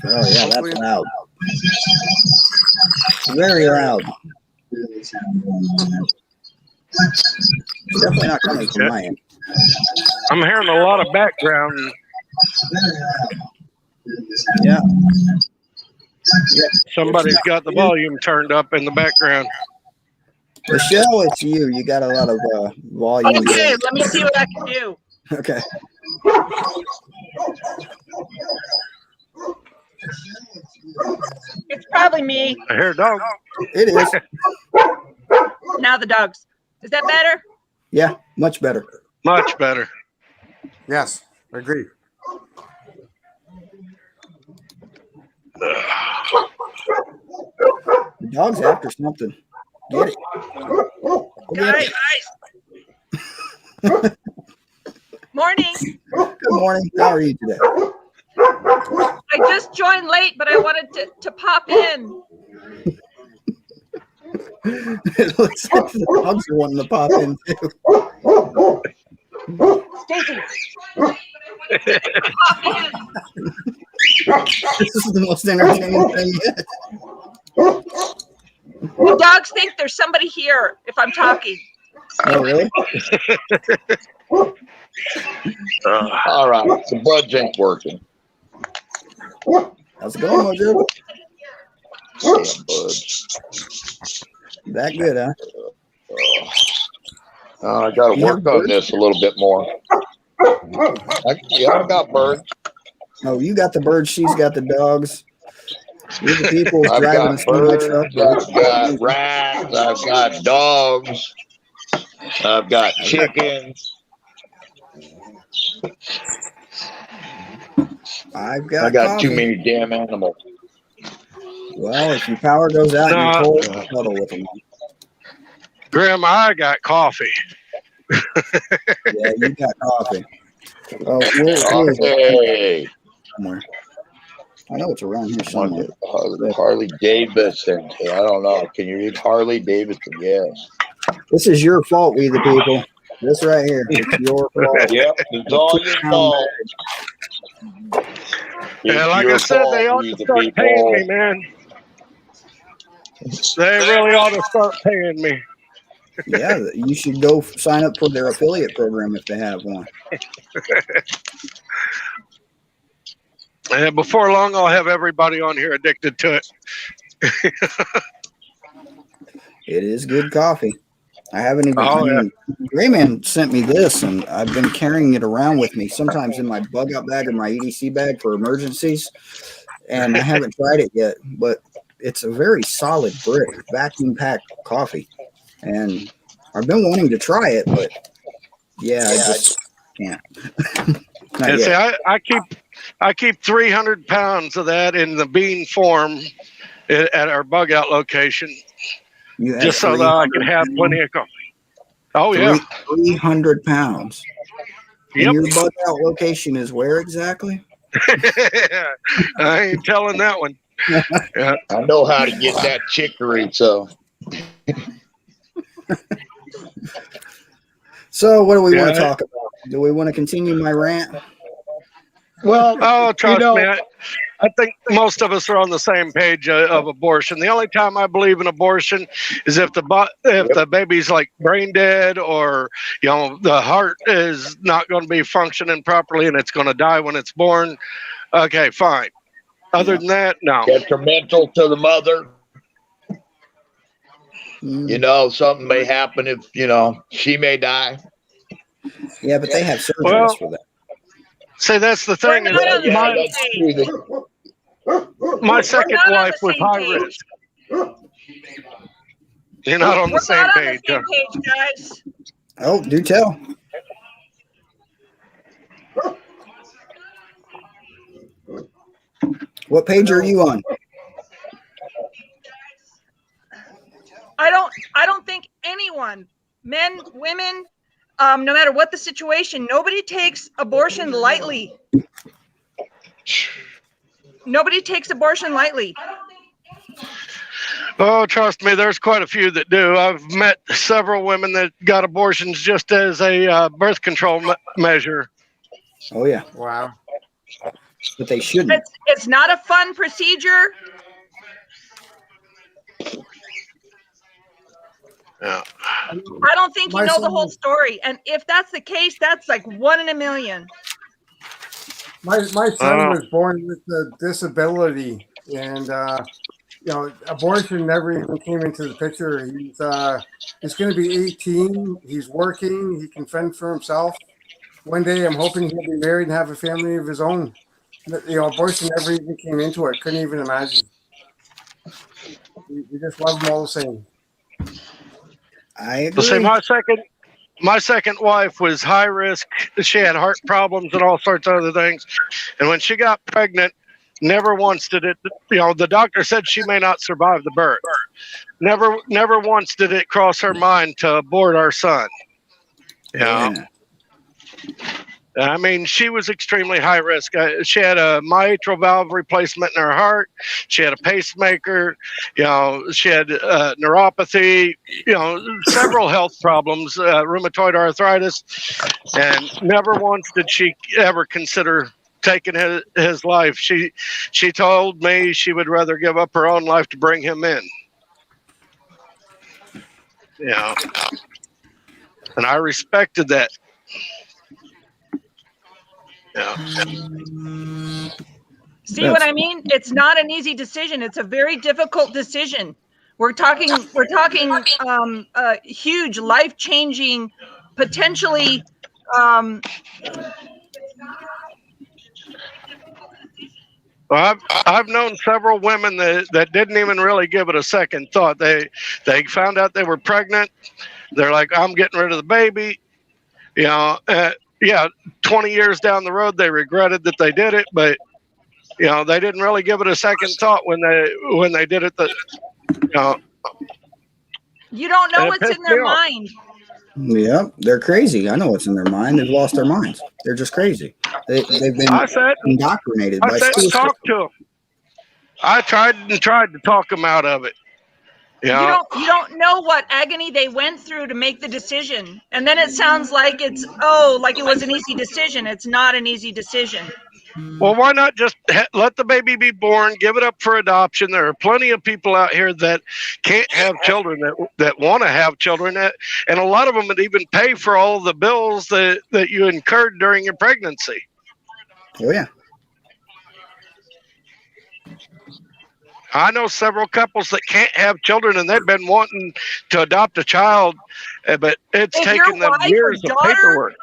Oh, yeah, that's loud. Very loud. It's definitely not coming from my end. I'm hearing a lot of background. Yeah. Somebody's got the volume turned up in the background. Michelle, it's you. You got a lot of volume. Okay, let me see what I can do. Okay. It's probably me. I hear a dog. It is. Now the dogs. Is that better? Yeah, much better. Much better. Yes, I agree. The dog's after something. Get it. Guys. Morning. Good morning. How are you today? I just joined late, but I wanted to pop in. It looks like the dogs are wanting to pop in too. Stacy. Pop in. This is the most entertaining thing yet. The dogs think there's somebody here if I'm talking. Oh, really? All right, the budge ain't working. How's it going, Mojo? Damn buds. That good, huh? I got to You have work on birds? this a little bit more. I got birds. Oh, you got the birds. She's got the dogs. We're the people I've driving a got semi birds. truck. I've got rats. I've got dogs. I've got chickens. I've I got got too coffee. many damn animals. Well, if your power goes out and you're No, cold, cuddle with them. Grandma, I got coffee. Yeah, you got coffee. Oh, where is it? Hey, Somewhere. I know it's around here one somewhere. Harley Davidson. I don't know. Can you read Harley Davidson? Yes. This is your fault, we the people. This right here, it's your fault. Yep, it's all your fault. Yeah, It's like I your said, they fault, ought we to the start paying me, people. man. They really ought to start paying me. Yeah, you should go sign up for their affiliate program if they have one. And before long, I'll have everybody on here addicted to it. It is good coffee. I haven't even. Oh, yeah. Grayman sent me this, and I've been carrying it around with me, sometimes in my bug out bag or my EDC bag for emergencies. And I haven't tried it yet, but it's a very solid brick, vacuum packed coffee. And I've been wanting to try it, but yeah, I just can't. Not And see, yet. I keep 300 pounds of that in the bean form at our bug out location, You have just so that I can 300 have plenty of coffee. Oh, yeah. 300 pounds. Yep. And your bug out location is where exactly? I ain't telling that one. Yeah. I know how to get that chicory, so. So, what do we want to talk about? Do we want to continue my rant? Well, Oh, trust me. I think most of us are on the same page of abortion. The only time I believe in abortion is if the baby's like brain dead, or the heart is not going to be functioning properly and it's going to die when it's born. Okay, fine. Other than that, no. Detrimental to the mother. Something may happen if she may die. Yeah, but they have surgeries for that. See, that's the thing. My second wife was high risk. You're not on the same page. We're not on the same page, guys. Oh, do tell. What page are you on? I don't think anyone, men, women, no matter what the situation, nobody takes abortion lightly. Nobody takes abortion lightly. Oh, trust me, there's quite a few that do. I've met several women that got abortions just as a birth control measure. Oh, yeah. Wow. But they shouldn't. It's not a fun procedure. Yeah. I don't think you know the whole story. And if that's the case, that's like 1 in a million. My son was born with a disability, and abortion never even came into the picture. He's going to be 18. He's working. He can fend for himself. One day, I'm hoping he'll be married and have a family of his own. Abortion never even came into it. Couldn't even imagine. We just love them all the same. I agree. See, my second wife was high risk. She had heart problems and all sorts of other things. And when she got pregnant, never once did it, the doctor said she may not survive the birth. Never once did it cross her mind to abort our son. Yeah. I mean, she was extremely high risk. She had a mitral valve replacement in her heart. She had a pacemaker. She had neuropathy. Several health problems, rheumatoid arthritis, and never once did she ever consider taking his life. She told me she would rather give up her own life to bring him in. And I respected that. Yeah. See what I mean? It's not an easy decision. It's a very difficult decision. We're talking huge, life-changing, potentially. Well, I've known several women that didn't even really give it a second thought. They found out they were pregnant. They're like, I'm getting rid of the baby. You know, 20 years down the road, they regretted that they did it, but you know, they didn't really give it a second thought when they did it. You don't know what's in their mind. Yeah, they're crazy. I know what's in their mind. They've lost their minds. They're just crazy. They've been indoctrinated. I said talk to them. I tried to talk them out of it. You don't know what agony they went through to make the decision, and then it sounds like it was an easy decision. It's not an easy decision. Well, why not just let the baby be born, give it up for adoption? There are plenty of people out here that can't have children that want to have children, and a lot of them would even pay for all the bills that you incurred during your pregnancy. Oh, yeah. I know several couples that can't have children, and they've been wanting to adopt a child, but it's taken them years of paperwork.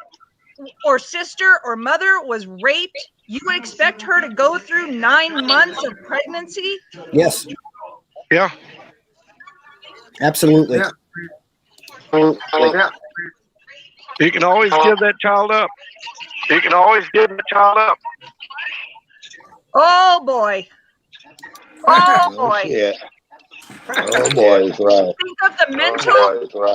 Or sister or mother was raped, you would expect her to go through 9 months of pregnancy? Yes. Yeah. Absolutely. Yeah. You can always give that child up. You can always give the child up. Oh, boy. Oh, boy. Shit. Oh, boy, that's right. Think of the mental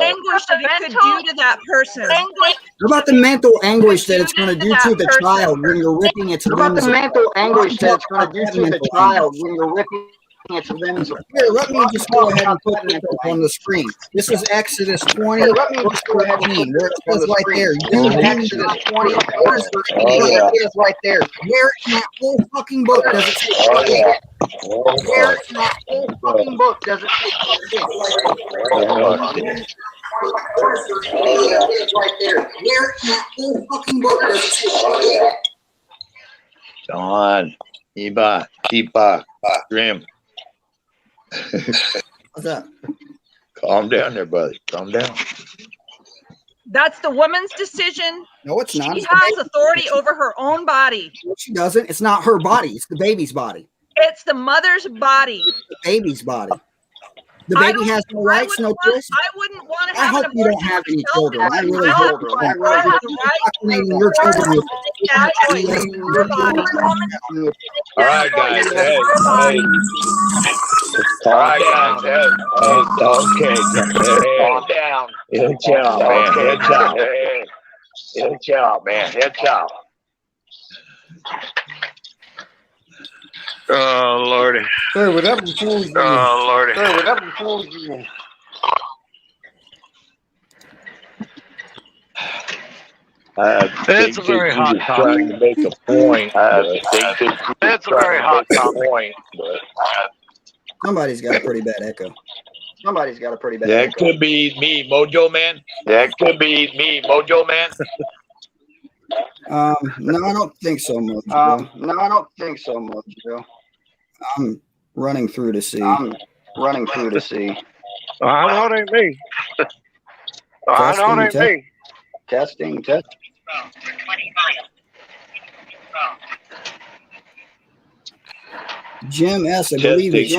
anguish that it could do to that person. What about the mental anguish that it's going to do to the child when you're ripping its limbs? What about the mental anguish that it's going to do to the child when you're ripping its limbs? Here, let me just go ahead and put this up on the screen. This is Exodus 20. Let me just go ahead and where it says right there. Exodus 20. It is right there. Where in that whole fucking book does it say? Where in that whole fucking book does it say? Right there. Where in that whole fucking book does it say? Don, Iba, Grim. What's that? Calm down there, buddy. Calm down. That's the woman's decision. No, it's not. She has authority over her own body. No, she doesn't. It's not her body. It's the baby's body. It's the mother's body. The baby's body. The baby has no rights, no choice. I wouldn't want to I have hope an you don't abortion have any myself. children. I really hope you don't. Your children with All right, guys. Hey. All right, guys. Hey. Okay. Calm down. Head out, man. Head out, man. Head out. Oh, Lordy. Hey, whatever fools you. Oh, Lordy. Hey, whatever fools you. It's a very hot topic. Trying to make a point. It's a very hot topic. Somebody's got a pretty bad echo. Somebody's got a pretty bad That echo. could be me, Mojo Man. No, I don't think so, Mojo. I'm running through to see. I know it ain't me. I know it ain't me. Testing. Jim S., I believe it's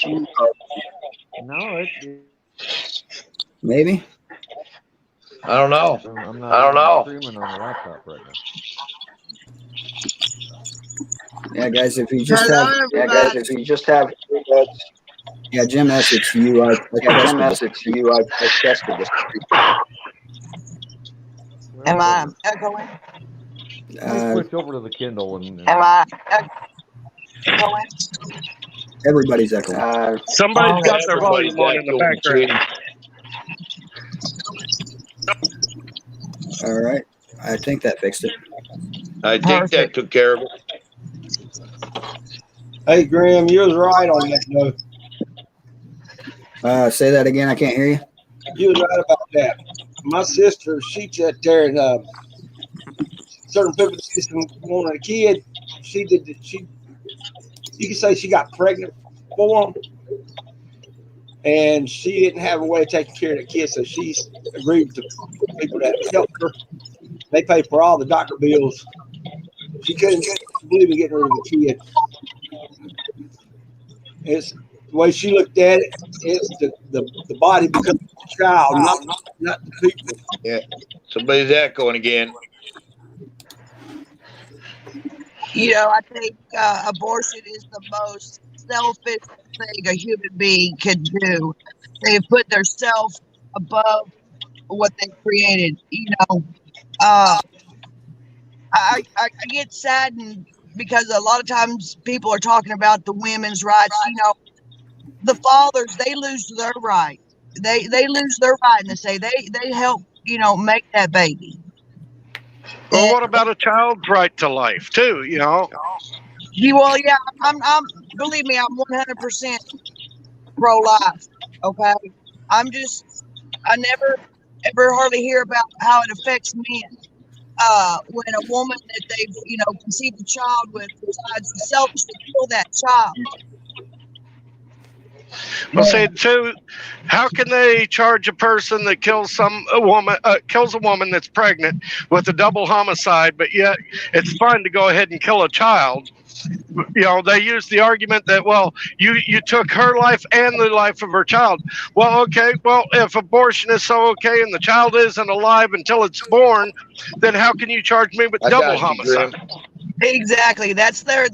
you. No, Maybe. I don't know. I'm not streaming on the laptop right now. Yeah, guys, if you just have. Yeah, Jim S., it's you. I tested this. Am I echoing? Switch over to the Kindle and Am I echoing? Everybody's echoing. Somebody's got their volume on in the background. All right. I think that fixed it. I think that took care of it. Hey, Graham, you was right on that note. Say that again. I can't hear you. You was right about that. My sister, she sat there and certain people just wanted a kid. She did. You can say she got pregnant for them, and she didn't have a way of taking care of the kid, so she agreed to people that helped her. They paid for all the doctor bills. She couldn't believe in getting rid of the kid. It's the way she looked at it. It's the body becomes a child, not the people. Yeah. Somebody's echoing again. You know, I think abortion is the most selfish thing a human being can do. They put themselves above what they created. You know, I get saddened because a lot of times people are talking about the women's rights. You know, the fathers, they lose their right. They lose their right, and they say they help, you know, make that baby. Well, what about a child's right to life too? You know. Well, yeah, I'm believe me, I'm 100% pro-life. Okay, I never ever hardly hear about how it affects men. When a woman that they've, you know, conceived a child with decides to selfishly kill that child. Well, say too, how can they charge a person that kills a woman that's pregnant with a double homicide, but yet it's fine to go ahead and kill a child? You know, they use the argument that, well, you took her life and the life of her child. Well, okay, well, if abortion is so okay and the child isn't alive until it's born, then how can you charge me with double homicide? Exactly. That's their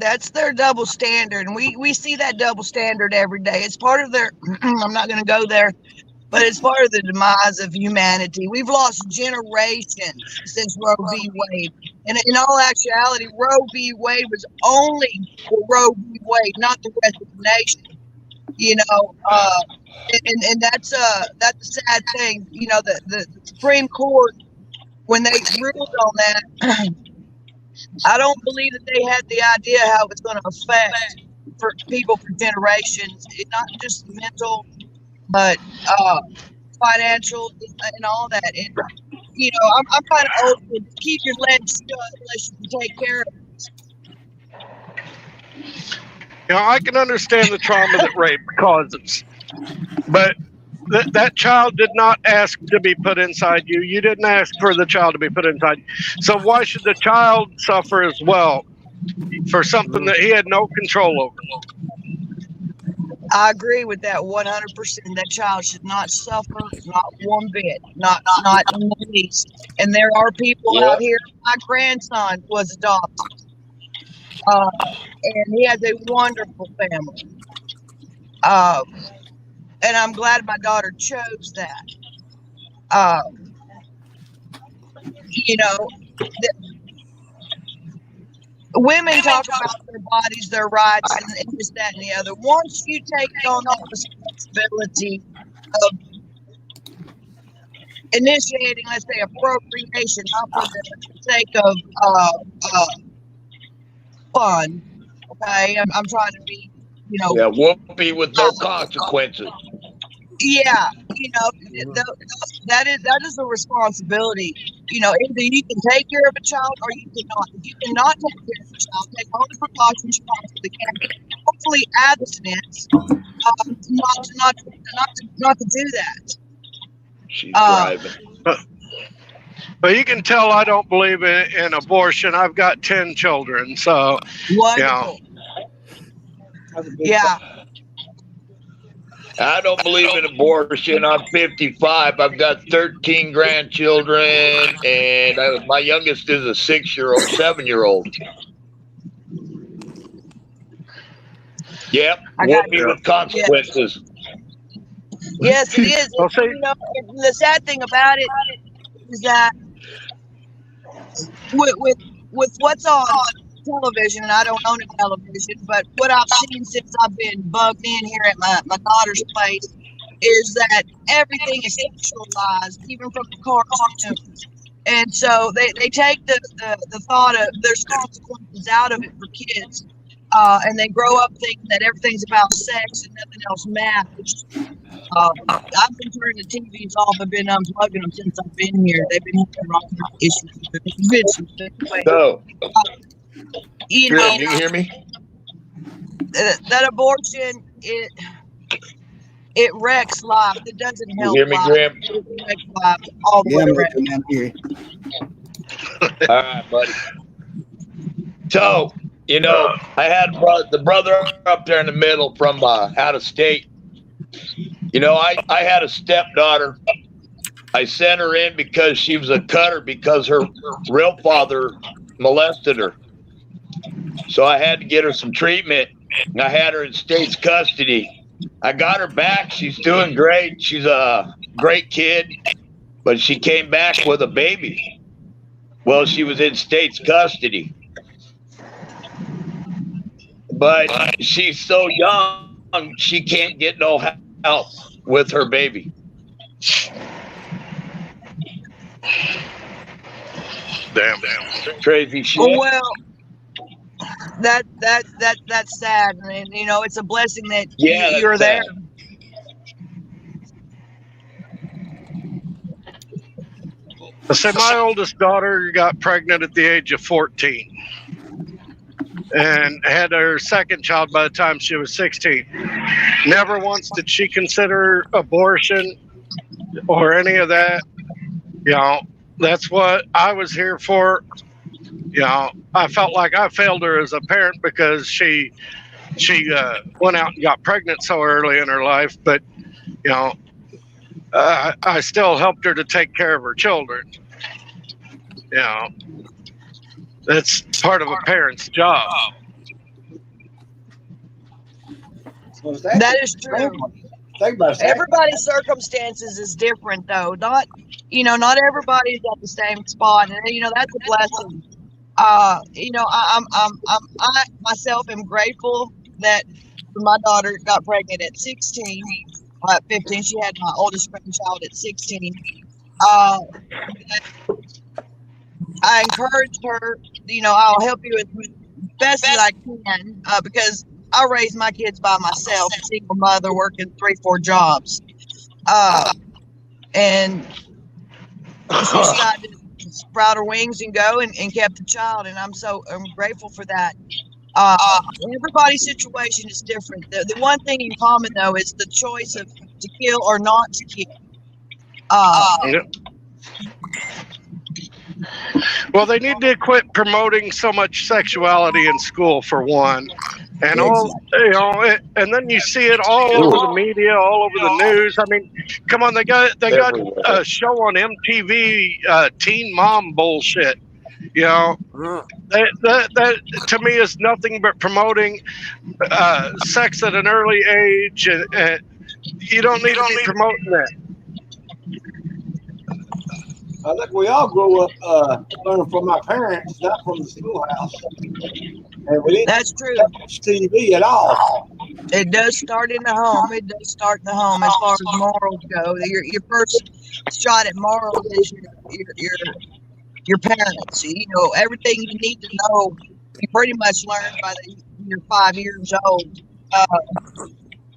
double standard. And we see that double standard every day. It's part of their I'm not going to go there, but it's part of the demise of humanity. We've lost generations since Roe v. Wade. And in all actuality, Roe v. Wade was only for Roe v. Wade, not the rest of the nation. You know, and that's a sad thing. You know, the Supreme Court, when they ruled on that, I don't believe that they had the idea how it's going to affect for people for generations. It's not just mental, but financial and all that. And you know, I'm kind of old school. Just keep your legs shut unless you can take care of it. You know, I can understand the trauma that rape causes, but that child did not ask to be put inside you. You didn't ask for the child to be put inside. So why should the child suffer as well for something that he had no control over? I agree with that 100%. That child should not suffer, not one bit, not in the least. And there are people out here. My grandson was adopted, and he has a wonderful family. And I'm glad my daughter chose that. You know, women talk about their bodies, their rights, and this, that, and the other. Once you take on that responsibility of initiating, let's say, a procreation, not for the sake of fun, okay? I'm trying to be, you know. Yeah, whoopee with no consequences. Yeah, you know, that is a responsibility. You know, either you can take care of a child or you cannot. If you cannot take care of a child, take all the precautions you possibly can. Hopefully, abstinence, not to do that. She's driving. But you can tell I don't believe in abortion. I've got 10 children, so wonderful. Yeah. I don't believe in abortion. I'm 55. I've got 13 grandchildren, and my youngest is a 7-year-old. Yep, whoopee with consequences. Yes, it is. You know, the sad thing about it is that with what's on television, and I don't own a television, but what I've seen since I've been bugged in here at my daughter's place is that everything is sexualized, even from the cartoons. And so they take the thought of there's consequences out of it for kids. and they grow up thinking that everything's about sex and nothing else matters. I've been turning the TVs off. I've been unplugging them since I've been here. They've been having wrong issues. Anyway, So, you Grim, know, you can hear me? that abortion, it wrecks life. It doesn't You help hear me, life. Grim? It wrecks life all the Yeah, way I'm around. looking at here. All right, buddy. So, you know, I had the brother up there in the middle from out of state. You know, I had a stepdaughter. I sent her in because she was a cutter because her real father molested her. So I had to get her some treatment. And I had her in state's custody. I got her back. She's doing great. She's a great kid. But she came back with a baby. Well, she was in state's custody. But she's so young, she can't get no help with her baby. Damn. Crazy shit. Well, that's sad, and you know it's a blessing that Yeah, that's you're there. sad. So my oldest daughter got pregnant at the age of 14 and had her second child by the time she was 16. Never once did she consider abortion or any of that. You know, that's what I was here for. You know, I felt like I failed her as a parent because she went out and got pregnant so early in her life. But, you know, I still helped her to take care of her children. You know, that's part of a parent's job. That is true. Think about it. Everybody's circumstances is different, though. Not everybody's at the same spot, and you know that's a blessing. You know, I myself am grateful that my daughter got pregnant at 16. At 15, she had my oldest grandchild at 16. I encouraged her. You know, I'll help you as best as I can because I raised my kids by myself, a single mother working 3-4 jobs, and she got to sprout her wings and go and kept the child, and I'm grateful for that. Everybody's situation is different. The one thing in common though is the choice of to kill or not to kill. Well, they need to quit promoting so much sexuality in school, for one, and and then you see it all over the media, all over the news. I mean, come on, they got a show on MTV, Teen Mom bullshit. You know, that to me is nothing but promoting sex at an early age, and you don't need to be promoting that. I think we all grew up learning from our parents, not from the schoolhouse. And we didn't That's true. watch TV at all. It does start in the home. It does start in the home as far as morals go. Your first shot at morals is your parents. You know, everything you need to know, you pretty much learn by you're 5 years old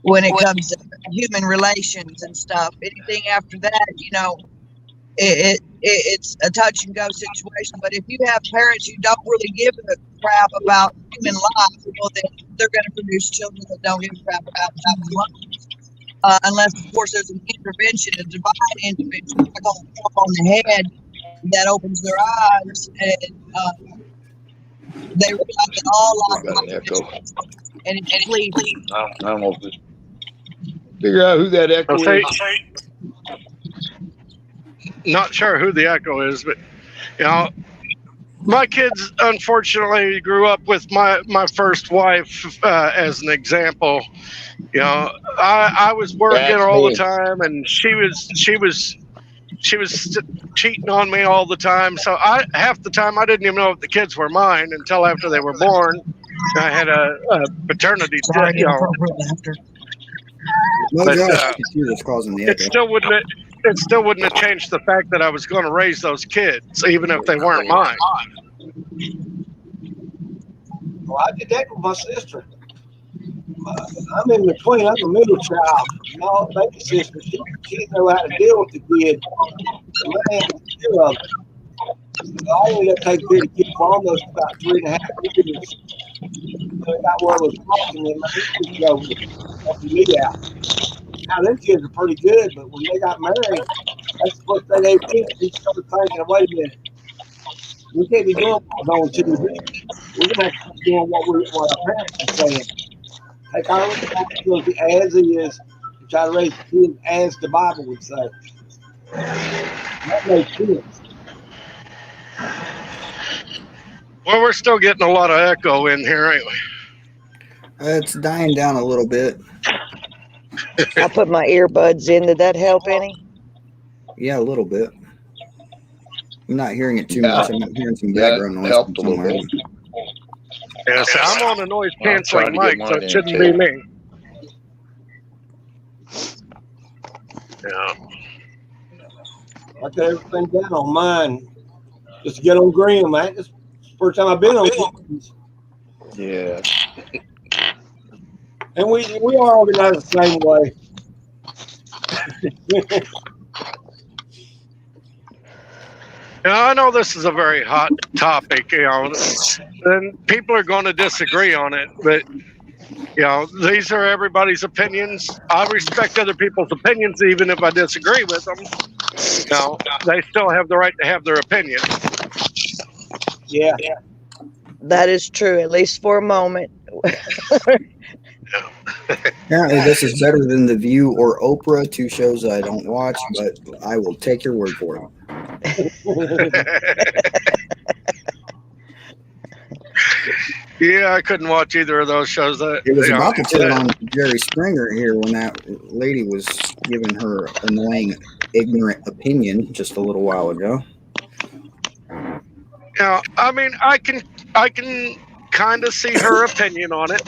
when it comes to human relations and stuff. Anything after that, you know, it's a touch and go situation. But if you have parents who don't really give a crap about human life, well, then they're going to produce children that don't give a crap about human life. Unless, of course, there's an intervention, a divine intervention, like on the head, that opens their eyes and they realize that all life is and please. I don't know if this. Figure out who that echo is. Not sure who the echo is, but you know, my kids unfortunately grew up with my first wife as an example. You know, I was working all the time, and she was cheating on me all the time. So half the time I didn't even know if the kids were mine until after they were born. I had a paternity test. You know, No, but, computer's causing the it echo. still wouldn't have changed the fact that I was going to raise those kids, even if they weren't mine. Well, I did that with my sister. I'm in between. I'm the middle child. My baby sister, she didn't know how to deal with the kid. The man took care of it. So I ended up taking care of the kid for almost about 3.5 years. So I got where it was walking, and man, he just go helping me out. Now, them kids are pretty good, but when they got married, that's the first thing they did. He started thinking, wait a minute, we can't be doing what we're on TV. We're going to have to keep doing what our parents are saying. Take our responsibility as is and try to raise the kids as the Bible would say. That makes sense. Well, we're still getting a lot of echo in here, ain't we? It's dying down a little bit. I put my earbuds in. Did that help any? Yeah, a little bit. I'm not hearing it too much. I'm not hearing some background noise helped from a little somewhere. bit. Yeah, so I'm on a noise I'm trying canceling to get mic, so mine it in, shouldn't too. be me. Yeah. I got everything down on mine just to get on Graham, man. This is the first time I've been on Graham. Yeah. And we are organized the same way. Now, I know this is a very hot topic, and people are going to disagree on it, but these are everybody's opinions. I respect other people's opinions, even if I disagree with them. They still have the right to have their opinion. Yeah. That is true, at least for a moment. Apparently, this is better than The View or Oprah, two shows I don't watch, but I will take your word for it. Yeah, I couldn't watch either of those shows. It was about to turn on Jerry Springer here when that lady was giving her annoying, ignorant opinion just a little while ago. I mean, I can kind of see her opinion on it.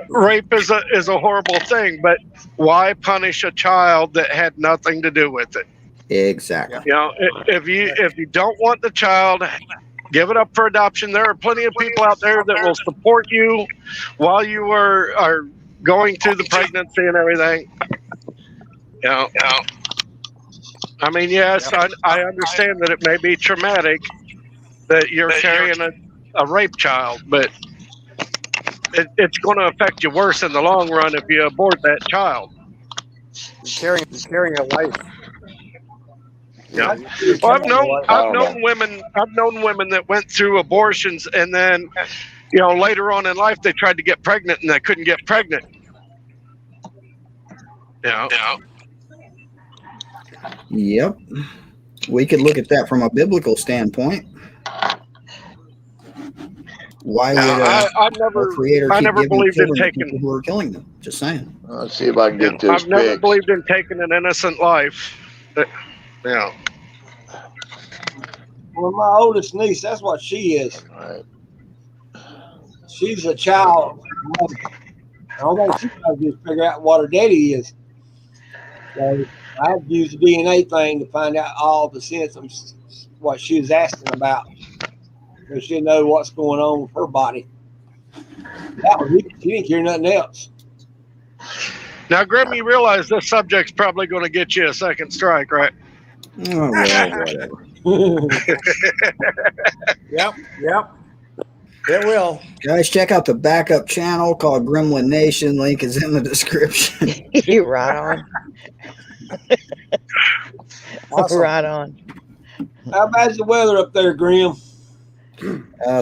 Rape is a horrible thing, but why punish a child that had nothing to do with it? Exactly. If you don't want the child, give it up for adoption. There are plenty of people out there that will support you while you are going through the pregnancy and everything. I mean, yes, I understand that it may be traumatic that you're carrying a rape child, but it's going to affect you worse in the long run if you abort that child. You're carrying a life. Yeah. Well, I've known women that went through abortions and then, later on in life they tried to get pregnant and they couldn't get pregnant. Yep. We could look at that from a biblical standpoint. Why would our Creator keep giving believed in children to taking people who are killing them? Just saying. Let's see if I can get this I've never fixed. believed in taking an innocent life. Well, my oldest niece, that's what she is. Right. She's a child. All that she tries to do is figure out what her daddy is. So I had to use the DNA thing to find out all the symptoms, what she was asking about. Because she didn't know what's going on with her body. That was it. She didn't care nothing else. Now, Grim, you realize this subject's probably going to get you a second strike, right? Oh, well, whatever. Yep. It will. Guys, check out the backup channel called Gremlin Nation. Link is in the description. You're right on. Awesome. Right on. How bad's the weather up there, Grim?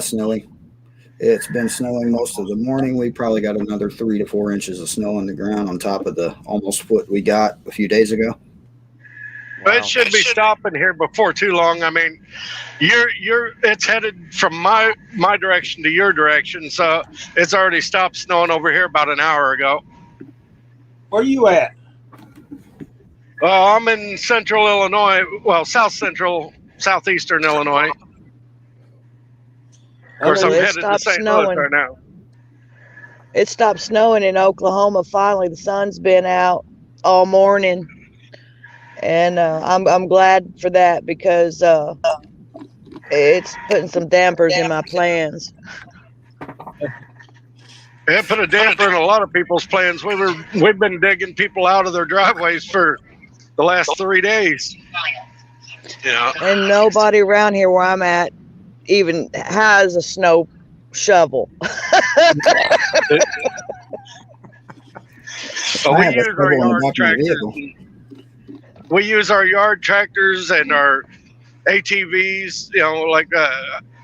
Snowy. It's been snowing most of the morning. We probably got another 3 to 4 inches of snow on the ground on top of the almost foot we got a few days ago. But it should be stopping here before too long. I mean, it's headed from my direction to your direction, so it's already stopped snowing over here about an hour ago. Where you at? Well, I'm in central Illinois, well, southeastern Illinois. Of course, I'm headed to St. Louis right now. It stopped snowing in Oklahoma. Finally, the sun's been out all morning, and I'm glad for that because It's putting some dampers in my plans. It put a damper in a lot of people's plans. We've been digging people out of their driveways for the last 3 days. Yeah. And nobody around here where I'm at even has a snow shovel. We use our yard tractors. We use our yard tractors and our ATVs. You know, like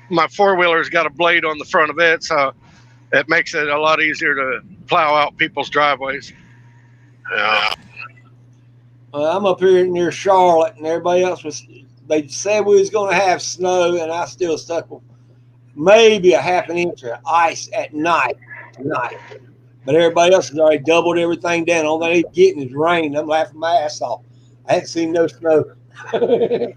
my 4-wheeler's got a blade on the front of it, so it makes it a lot easier to plow out people's driveways. Yeah. I'm up here near Charlotte, and everybody else was. They said we was going to have snow, and I still stuck with maybe a half an inch of ice at night tonight. But everybody else has already doubled everything down. All they ain't getting is rain. I'm laughing my ass off. I haven't seen no snow. Well,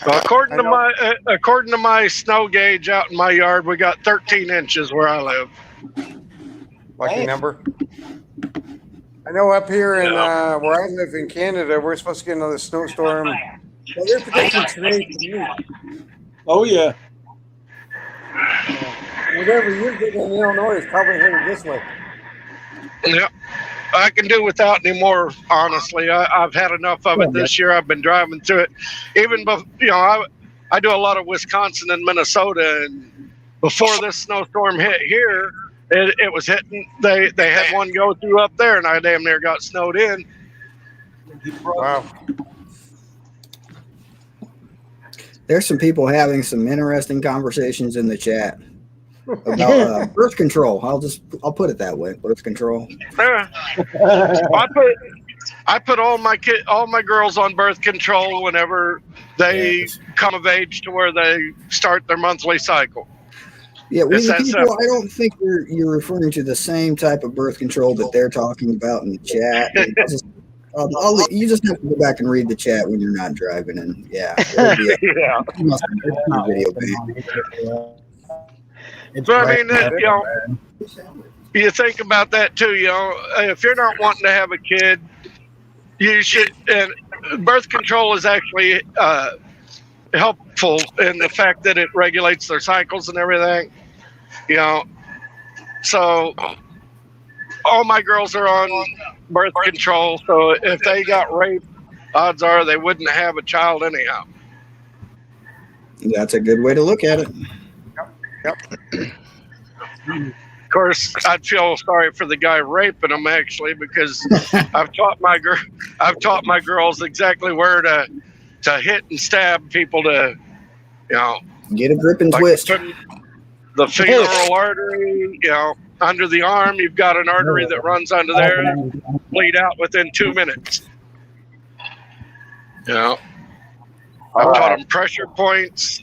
according to my snow gauge out in my yard, we got 13 inches where I live. Lucky number. I know up here in where I live in Canada, we're supposed to get another snowstorm. Well, they're predicting today for me. Oh yeah. Whatever you're getting in Illinois is probably headed this way. Yeah, I can do without anymore. Honestly, I've had enough of it this year. I've been driving through it. Even I do a lot of Wisconsin and Minnesota, and before this snowstorm hit here, it was hitting. They had one go through up there, and I damn near got snowed in. Wow. There's some people having some interesting conversations in the chat about birth control. I'll put it that way. Birth control. I put all my girls on birth control whenever they come of age to where they start their monthly cycle. Yeah, people, I don't think you're referring to the same type of birth control that they're talking about in the chat. You just have to go back and read the chat when you're not driving, and video game. But I mean, you think about that too. If you're not wanting to have a kid, you should. And birth control is actually helpful in the fact that it regulates their cycles and everything. So all my girls are on birth control. So if they got raped, odds are they wouldn't have a child anyhow. That's a good way to look at it. Yep. Of course, I'd feel sorry for the guy raping them actually, because I've taught my girls exactly where to hit and stab people to, get a grip and twist. The femoral artery, under the arm, you've got an artery that runs under there, bleed out within 2 minutes. I've taught them pressure points.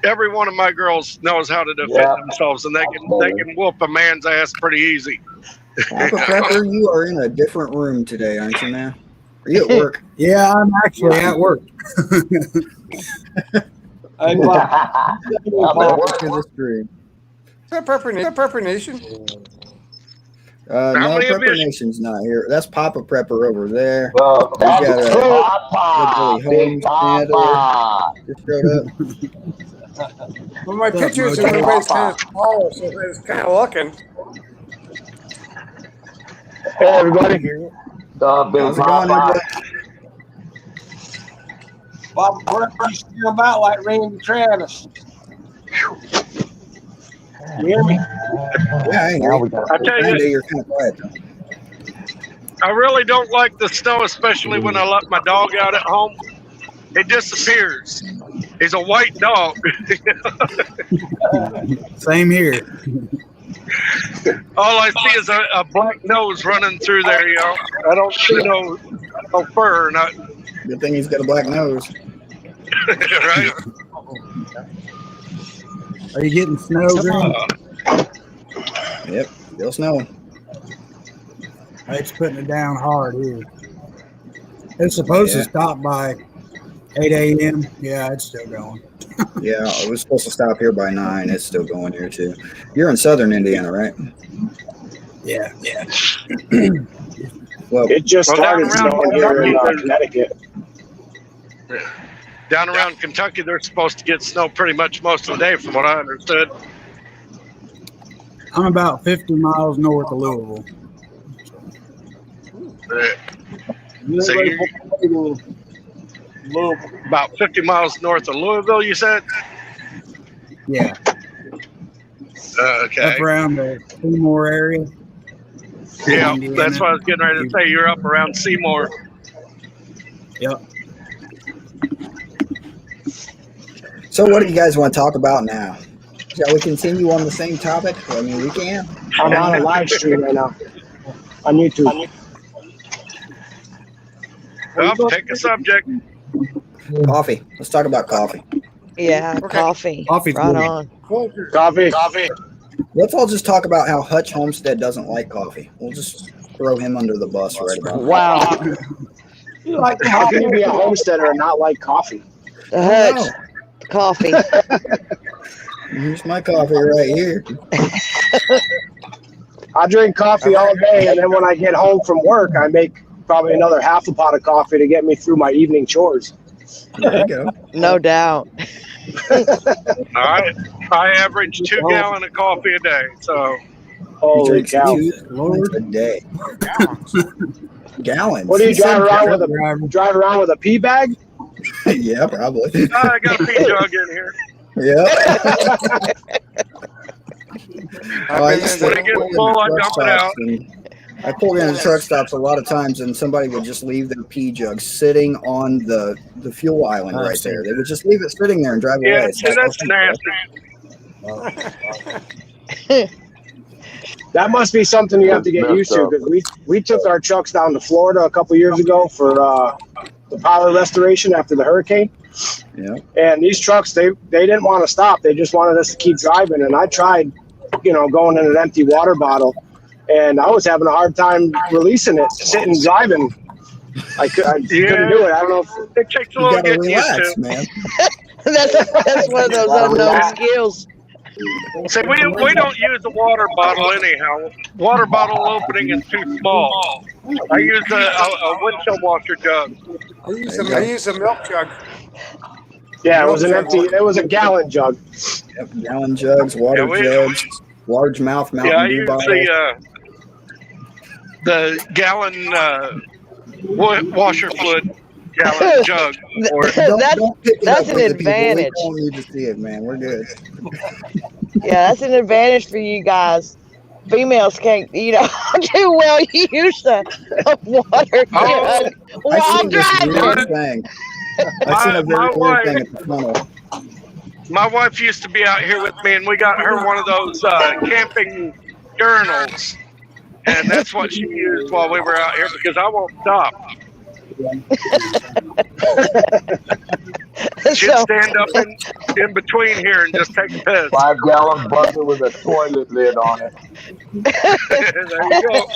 Every one of my girls knows how to defend themselves, and they can whoop a man's ass pretty easy. Papa Prepper, you are in a different room today, aren't you, man? Are you at work? Yeah, I'm actually at work. I'm to the stream. Is that Prepper Nation? No, Prepper Nation's not here. That's Papa Prepper over there. Well, we got Papa. Big Papa. Just showed up. Well, my pictures are everybody's kind of small, so it's kind of looking. Hey, everybody. How's it going, everybody? Bob Prepper used to hear about like Randy Travis. You hear me? Yeah, I hear you. I tell you, you're kind of quiet though. I really don't like the snow, especially when I let my dog out at home. It disappears. He's a white dog. Same here. All I see is a black nose running through there, I don't see no fur or nothing. Good thing he's got a black nose. Right? Are you getting snow, Green? Yep, still snowing. It's putting it down hard here. It's supposed to stop by 8 a.m. Yeah, it's still going. Yeah, it was supposed to stop here by 9. It's still going here too. You're in southern Indiana, right? Yeah. Well, it just started snowing here in Connecticut. Down around Kentucky, they're supposed to get snow pretty much most of the day, from what I understood. I'm about 50 miles north of Louisville. So about 50 miles north of Louisville, you said? Yeah. Okay. Up around the Seymour area. Yeah, Indiana. that's what I was getting ready to say. You're up around Seymour. Yep. So what do you guys want to talk about now? Shall we continue on the same topic? I mean, we can. I'm on a live stream right now on YouTube. Well, pick a subject. Coffee. Let's talk about coffee. Yeah, coffee. Coffee's right good. on. Coffee. Let's all just talk about how Hutch Homestead doesn't like coffee. We'll just throw him under the bus right about now. Wow. How can you be a homesteader and not like coffee? The Hutch. Coffee. Here's my coffee right here. I drink coffee all day, and then when I get home from work, I make probably another half a pot of coffee to get me through my evening chores. There you go. No doubt. I average 2 gallons of coffee a day. So Holy cow! 2 gallons a day. Gallons. What do you He said drive around with a pee bag? Yeah, probably. I got a pee jug in here. Yeah. I used to When it gets pull in full, I truck dump it out. stops and I pulled in the truck stops a lot of times, and somebody would just leave their pee jug sitting on the fuel island right there. They would just leave it sitting there and drive away. Yeah, It's see, like, that's nasty. That must be something you have to get used to, because we took our trucks down to Florida a couple years ago for the power restoration after the hurricane. Yeah. And these trucks, they didn't want to stop. They just wanted us to keep driving. And I tried, going in an empty water bottle, and I was having a hard time releasing it, sitting driving. I couldn't do it. I don't know if it takes a You little gotta getting used relax, to. man. That's one of those unknown skills. See, we don't use a water bottle anyhow. Water bottle opening is too small. I use a windshield washer jug. I use a milk jug. Yeah, it was an empty. It was a gallon jug. Yep, gallon jugs, water jugs, large mouth Yeah, I Mountain Dew use bottles. the gallon washer fluid gallon jug. Or Don't pick it That's up an with the people. We advantage. don't need to see it, man. We're good. Yeah, that's an advantage for you guys. Females can't, do well use the water jug I while seen this driving. weird thing. I seen a very weird thing at the funnel. My wife used to be out here with me, and we got her one of those camping urinals, and that's what she used while we were out here because I won't stop. She'd stand up in between here and just take a piss. 5-gallon bucket with a toilet lid on it. There you go.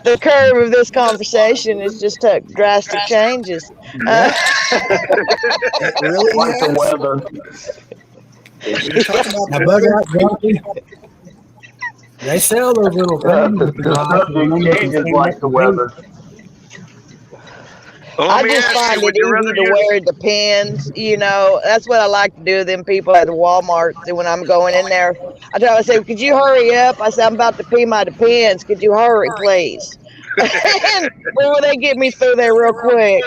The curve of this conversation has just took drastic changes. It really Like the has. weather. You talk about Now, the bug weather. out junkie. They sell those little things. The subject changes like the weather. Well, I let me just ask find you, would it you rather easy to use wear. It depends, That's what I like to do with them people at the Walmart. So when I'm going in there, I say, "Could you hurry up?" I say, "I'm about to pee my Depends. Could you hurry, please?" And boy, they get me through there real quick.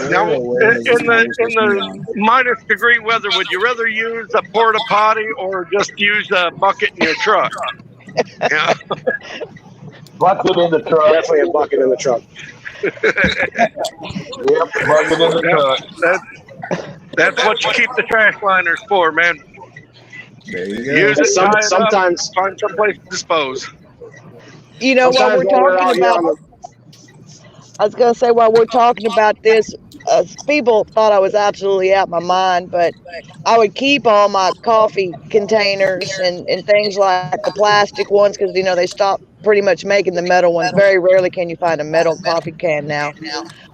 Now, in the minus degree weather, would you rather use a porta potty or just use a bucket in your truck? Yeah. Bucket in the truck. Definitely a bucket in the truck. Yep, bucket in the truck. That's what you keep the trash liners for, man. There you go. Use it, tie it up, Sometimes find some place to dispose. What Sometimes we're when we're out talking here about. I was going to say, while we're talking about this, people thought I was absolutely out of my mind, but I would keep all my coffee containers and things like the plastic ones because, they stopped pretty much making the metal ones. Very rarely can you find a metal coffee can now.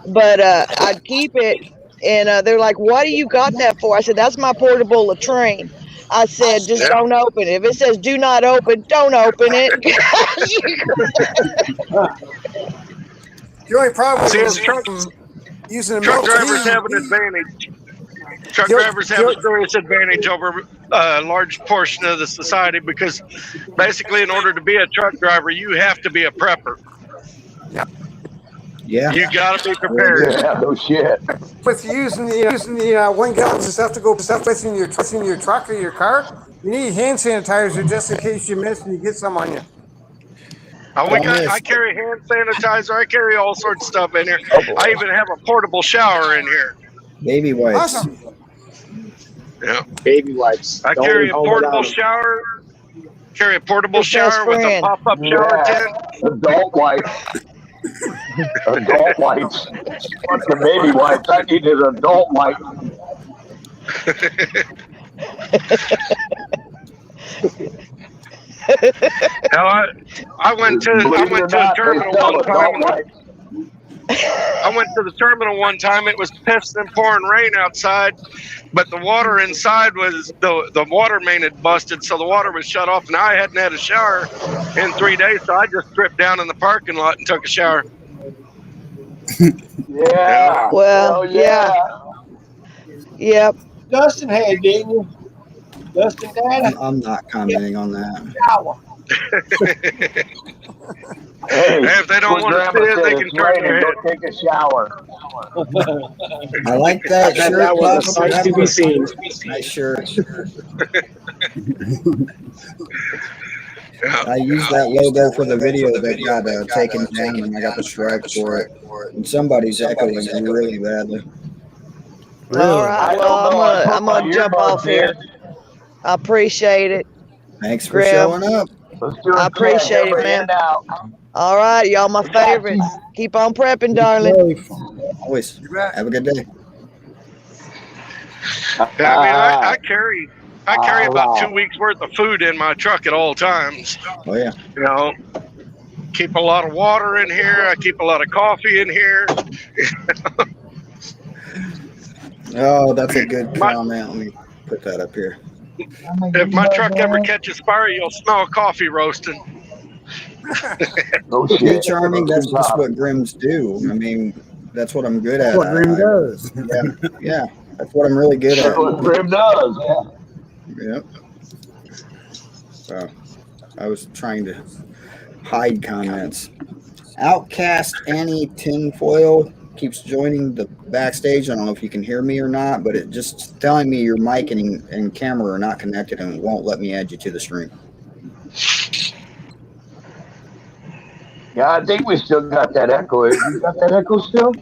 But I'd keep it, and they're like, "What do you got that for?" I said, "That's my portable latrine." I said, "Just don't open it. If it says do not open, don't open it." The only problem See, is truck using a drivers have an advantage. Truck drivers have a serious advantage over a large portion of the society because basically, in order to be a truck driver, you have to be a prepper. Yeah. You got to be prepared. Yeah, no shit. with using the 1 gallons of stuff to go with in your truck or your car. You need hand sanitizer just in case you miss and you get some on you. I carry hand sanitizer. I carry all sorts of stuff in here. I even have a portable shower in here. Baby wipes. Awesome. Yeah. Baby wipes. I Don't carry leave a home portable without 'em. shower. Carry a portable Your best shower with a friend. pop-up shower tent. Adult wipes. Adult wipes. Fuck the baby wipes. I need an adult wipe. Now, I went to a terminal one time. I went to the terminal one time. It was pissing and pouring rain outside, but the water inside was the water main had busted, so the water was shut off. And I hadn't had a shower in 3 days, so I just stripped down in the parking lot and took a shower. Yeah. Well, yeah. Yep. Dustin had, didn't you? Dustin had a I'm not commenting on that. shower. Hey, If they don't want to see it, they can turn their head. Go take a shower. I like that shirt. That was a sight to be seen. Nice shirt. I used that logo for the video that got taken down, and I got the strike for it. And somebody's echoing really badly. All right. Well, I'm gonna jump off here. I appreciate it. Thanks for Grim. showing up. I appreciate it, man. All right, y'all, my favorites. Keep on prepping, darling. Always. Have a good day. I carry about 2 weeks worth of food in my truck at all times. Oh yeah. You know, keep a lot of water in here. I keep a lot of coffee in here. Oh, that's a good comment. Let me put that up here. If my truck ever catches fire, you'll smell coffee roasting. No Good shit. Charming, that's just what Grims do. I mean, that's what I'm good at. That's what Grim does. Yeah, that's what I'm really good That's at. what Grim does. Yeah. Yep. So, I was trying to hide comments. Outcast Annie Tinfoil keeps joining the backstage. I don't know if you can hear me or not, but it just telling me your mic and camera are not connected and it won't let me add you to the stream. Yeah, I think we still got that echo. You got that echo still?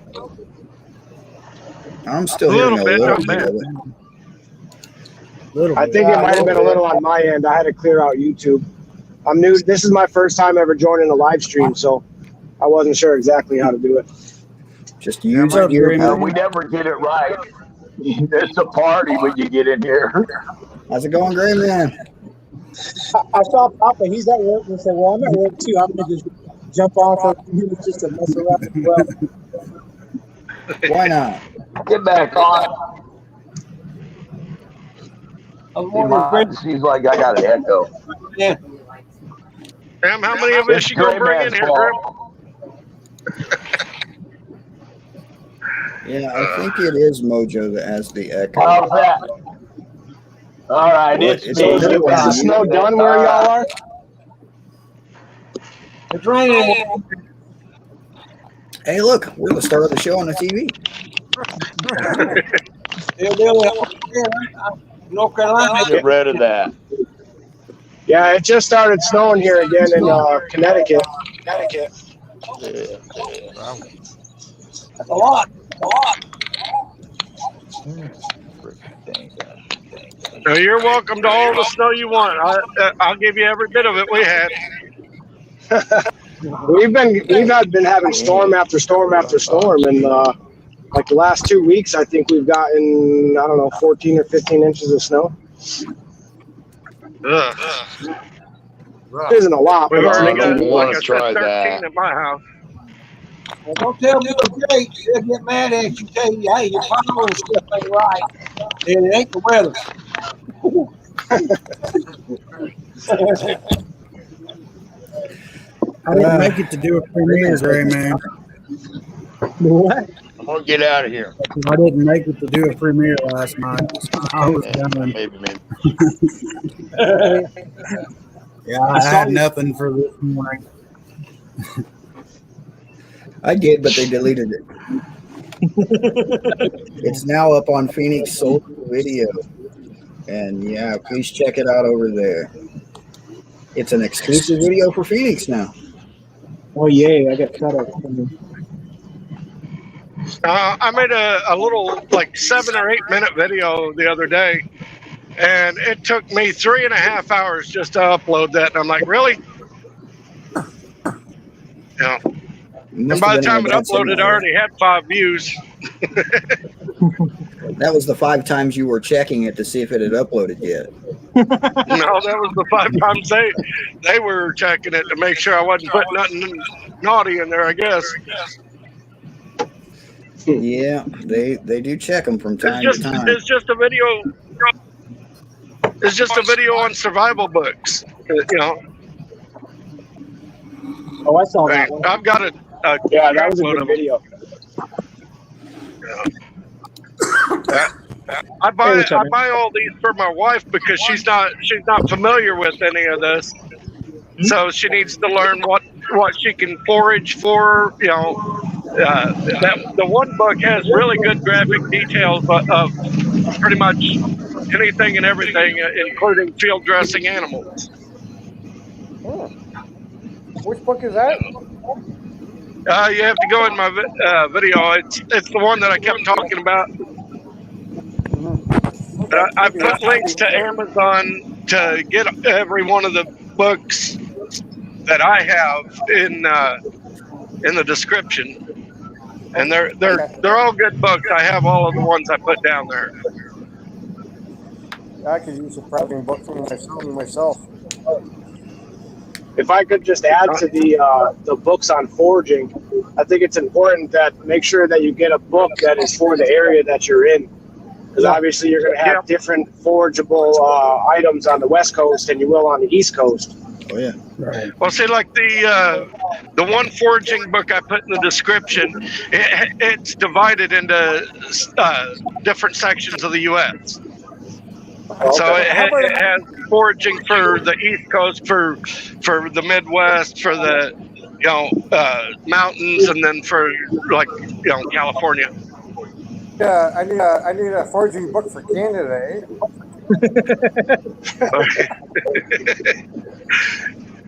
I'm still hearing a little bit of it. I think it might have been a little on my end. I had to clear out YouTube. I'm new. This is my first time ever joining a live stream, so I wasn't sure exactly how to do it. Just use your we never get it right. It's a party when you get in here. How's it going, Gray Man? I saw Papa. He's at work. And said, "Well, I'm at work too. I'm gonna just jump on for a few minutes just to mess around as well." Why not? Get back on. Seems like I got an echo. Yeah. Graham, how many of us you gonna bring in here, Graham? Yeah, I think it is Mojo that has the echo. How's that? All right, it's Is the snow done where y'all are? It's raining. Hey, look, we're the star of the show on the TV. North Carolina. Get rid of that. Yeah, it just started snowing here again in Connecticut. That's a lot. No, you're welcome to all the snow you want. I'll give you every bit of it we had. We've been having storm after storm after storm, and like the last 2 weeks, I think we've gotten 14 or 15 inches of snow. It isn't a lot, but We've it's already making got, me like I want to said, try 13 that. at my house. Well, don't tell me the Jake. They'll get mad at you. Tell you, hey, your following stuff ain't right. And it ain't the weather. I didn't make it to do a premiere, Gray Man. What? I'm gonna get out of here. I didn't make it to do a premiere last night. I was done. Maybe. Yeah, I had nothing for this morning. I did, but they deleted it. It's now up on Phoenix Social Video. And yeah, please check it out over there. It's an exclusive video for Phoenix now. Oh yeah, I got cut up. I made a little like 7 or 8 minute video the other day, and it took me 3.5 hours just to upload that. And I'm like, really? Yeah. And by the time it uploaded, I already had 5 views. That was the 5 times you were checking it to see if it had uploaded yet. No, that was the 5 times they were checking it to make sure I wasn't putting nothing naughty in there, I guess. Yeah, they do check them from time to time. It's just a video. It's just a video on survival books. You know. Oh, I saw that one. I've got Yeah, that was a good video. I buy all these for my wife because she's not familiar with any of this, so she needs to learn what she can forage for. You know, the one book has really good graphic details of pretty much anything and everything, including field dressing animals. Oh. Which book is that? You have to go in my video. It's the one that I kept talking about. I put links to Amazon to get every one of the books that I have in the description, and they're all good books. I have all of the ones I put down there. I could use a prepping book for myself. If I could just add to the books on foraging, I think it's important that make sure that you get a book that is for the area that you're in. Because obviously you're going to have different forageable items on the West Coast than you will on the East Coast. Oh, yeah. Right. Well, see, like the one foraging book I put in the description, it's divided into different sections of the U.S. Okay. So it has foraging for the East Coast, for the Midwest, for the mountains, and then for California. Yeah, I need a foraging book for Canada, eh?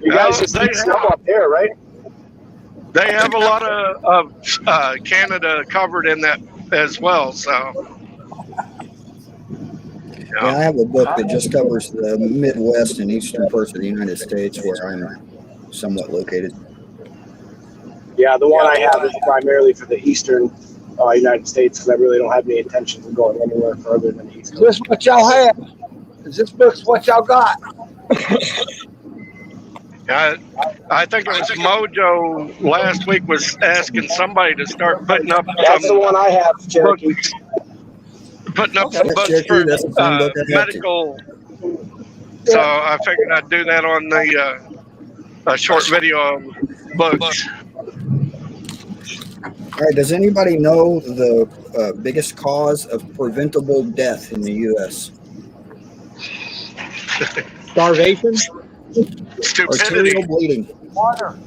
You guys just need snow up there, right? They have a lot of Canada covered in that as well. So, yeah, I have a book that just covers the Midwest and eastern parts of the United States where I'm somewhat located. Yeah, the one I have is primarily for the eastern United States because I really don't have any intentions of going anywhere further than the East Coast. Is this what y'all have? Is this book's what y'all got? I think it was Mojo last week was asking somebody to start putting up. That's the one I have, Cherokee. Putting up some books for medical. So I figured I'd do that on the short video of books. All right. Does anybody know the biggest cause of preventable death in the U.S.? Starvation? Stupidity. Arterial bleeding. Water.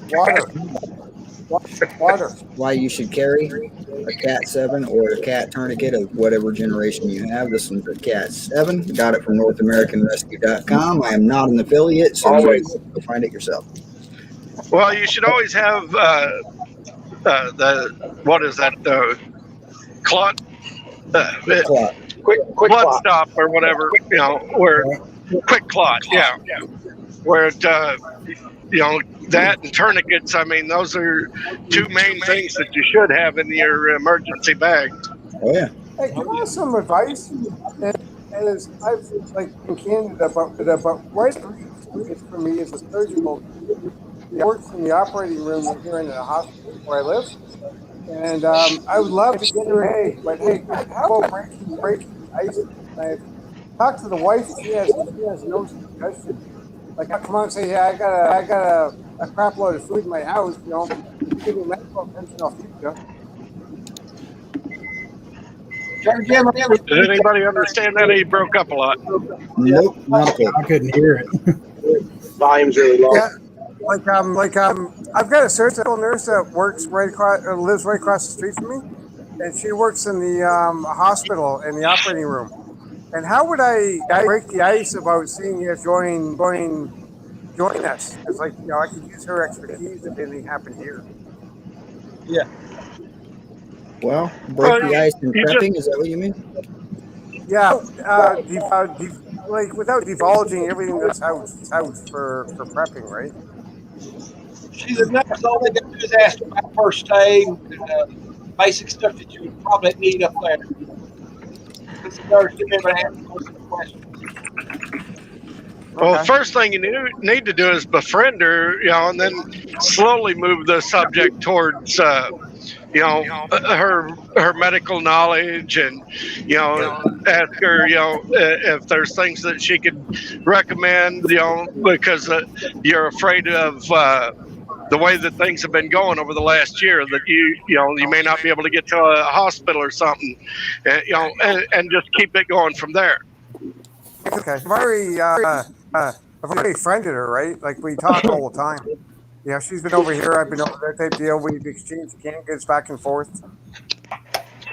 Why you should carry a Cat 7 or a cat tourniquet of whatever generation you have. This one's a Cat 7. Got it from NorthAmericanRescue.com. I am not an affiliate, so you can find it yourself. Well, you should always have the clot, quick blood clot. stop or whatever, where quick clot, where it, that and tourniquets. I mean, those are two main things that you should have in your emergency bag. Oh yeah. Hey, can I have some advice? And as I've in Canada, but right for me is a surgical. He works in the operating room here in the hospital where I live, and I would love to get her. Hey, how about breaking ice? I talked to the wife. She has no suggestion. Like I come out and say, yeah, I got a crap load of food in my house. Give me medical attention. I'll feed you. Did anybody understand that? He broke up a lot. Nope, not a clue. I couldn't hear it. Volume's really low. Yeah, I've got a surgical nurse that works right across, lives right across the street from me, and she works in the hospital in the operating room. And how would I break the ice about seeing you join us? It's like, I could use her expertise if anything happened here. Yeah. Well, break the ice in you prepping. Is that what you mean? Yeah, like without divulging everything that's out for prepping, right? She's a nurse. All they got to do is ask her about first aid and basic stuff that you would probably need up there. It's a nurse. You never ask most of the questions. Well, the first thing you need to do is befriend her, and then slowly move the subject towards, her medical knowledge, and ask her, if there's things that she could recommend, because you're afraid of the way that things have been going over the last year, that you may not be able to get to a hospital or something, and just keep it going from there. Okay. I've already befriended her, right? Like, we talk all the time. She's been over here, I've been over there type deal. We've exchanged candidates back and forth.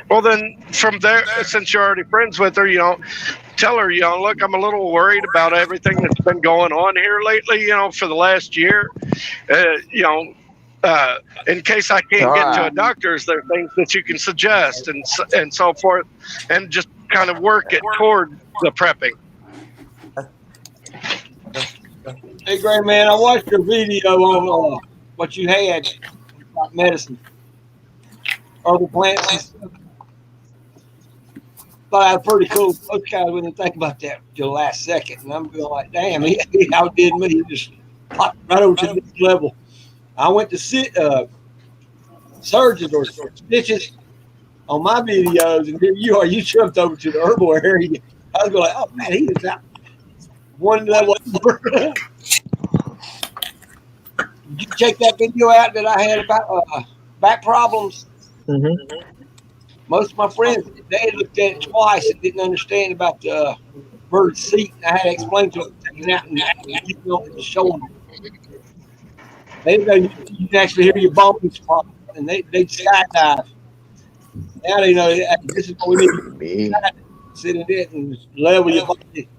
Well, then from there, since you're already friends with her, tell her, look, I'm a little worried about everything that's been going on here lately, for the last year. In case I can't get to a doctor, is there things that you can suggest and so forth, and just kind of work it toward the prepping. Hey, great man, I watched your video on what you had about medicine, herbal plants and stuff. Thought that was pretty cool. Most guys wouldn't think about that till the last second, and I'm going like, damn, he outdid me. He just popped right over to the next level. I went to surgeons or stitches on my videos, and here you are. You jumped over to the herbal area. I was going like, oh man, he is out one level over. Did you check that video out that I had about back problems? Mm-hmm. Most of my friends, they had looked at it twice and didn't understand about the bird seat. I had to explain to them, taking out and getting on the shoulder. They know you can actually hear your bones pop, and they skydive. Now they know this is what we need to do. Sit in it and level your body.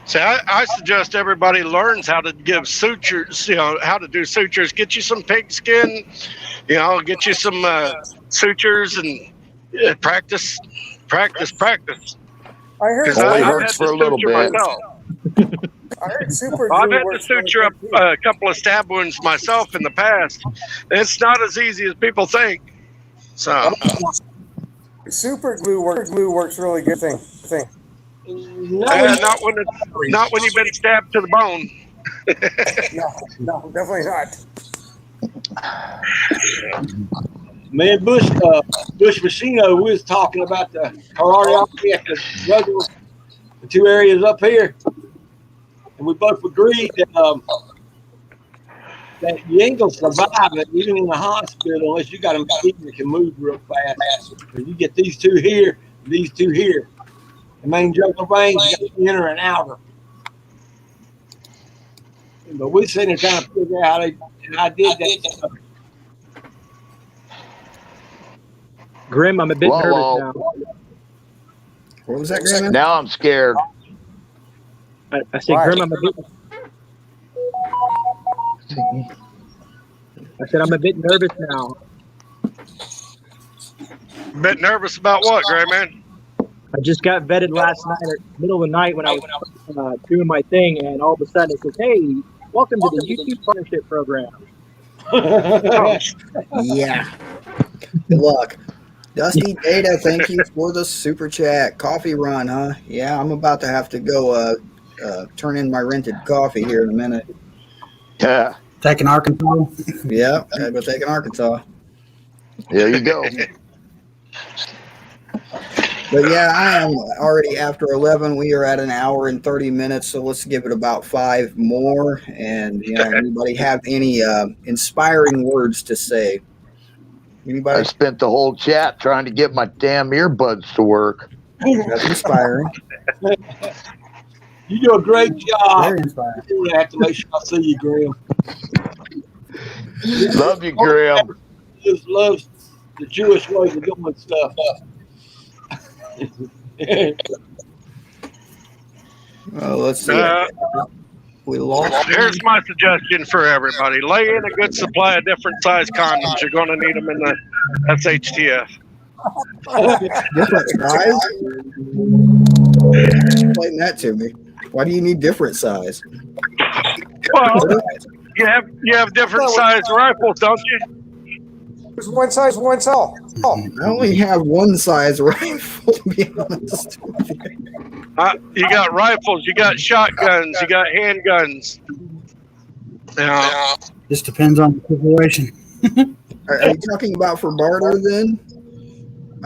See, I suggest everybody learns how to give sutures, how to do sutures. Get you some pig skin, get you some sutures and practice. I heard Only works for a little bit. Myself. I heard super I've had to suture up a couple of stab wounds myself in the past. It's not as easy as people think. So super glue works really good thing. not when you've been stabbed to the bone. No, definitely not. Man, Bush Machino, we was talking about the choreography at the regular, the two areas up here, and we both agreed that you ain't gonna survive it even in the hospital unless you got a machine that can move real fast. You get these two here, and these two here. The main jugular veins, you got the inner and outer. But we're sitting there trying to figure out how I did that. Grim, I'm a bit nervous now. What was that, Grim? Now I'm scared. I said, Grim, I'm a bit nervous now. Bit nervous about what, Gray Man? I just got vetted last night at the middle of the night when I was doing my thing, and all of a sudden it says, hey, welcome to the YouTube Partnership Program. Yeah. Good luck. Dusty Data, thank you for the super chat. Coffee run, huh? Yeah, I'm about to have to go turn in my rented coffee here in a minute. Yeah. Taking Arkansas? Yeah, gotta go take an Arkansas. There you go. But yeah, I am already after 11. We are at an hour and 30 minutes, so let's give it about 5 more. And anybody have any inspiring words to say? Anybody? I spent the whole chat trying to get my damn earbuds to work. That's inspiring. You do a great job. Very inspiring. I have to make sure I see you, Graham. Love you, Graham. Just loves the Jewish ways of doing stuff. Well, let's see. We lost. Here's my suggestion for everybody: lay in a good supply of different size condoms. You're going to need them in the SHTF. Different size? Explain that to me. Why do you need different size? Well, you have different size rifles, don't you? There's one size, one all. I only have one size rifle, to be honest with you. You got rifles, you got shotguns, you got handguns. Yeah. Just depends on the situation. Are you talking about for barter then?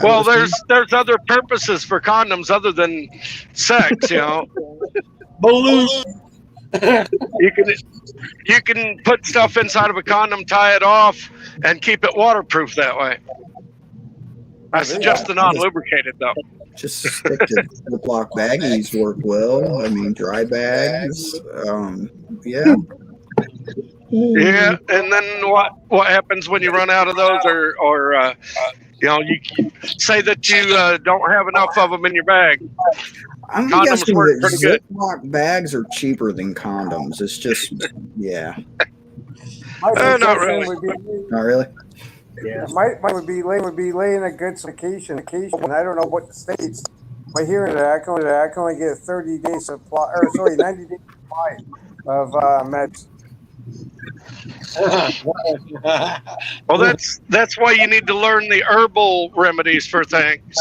Well, there's other purposes for condoms other than sex, you know. Balloons. You can put stuff inside of a condom, tie it off, and keep it waterproof that way. I suggest the non-lubricated though. Just stick to Ziploc baggies work well. I mean, dry bags. Yeah. Yeah, and then what happens when you run out of those, or you know, you say that you don't have enough of them in your bag. I'm Condoms guessing work that pretty good. Ziploc bags are cheaper than condoms. It's just, yeah. Not really. Not really. Yeah. Mine would be laying a good occasion. And I don't know what the states. By hearing that, I can only get a 30-day supply, 90-day supply of meds. Well, that's why you need to learn the herbal remedies for things,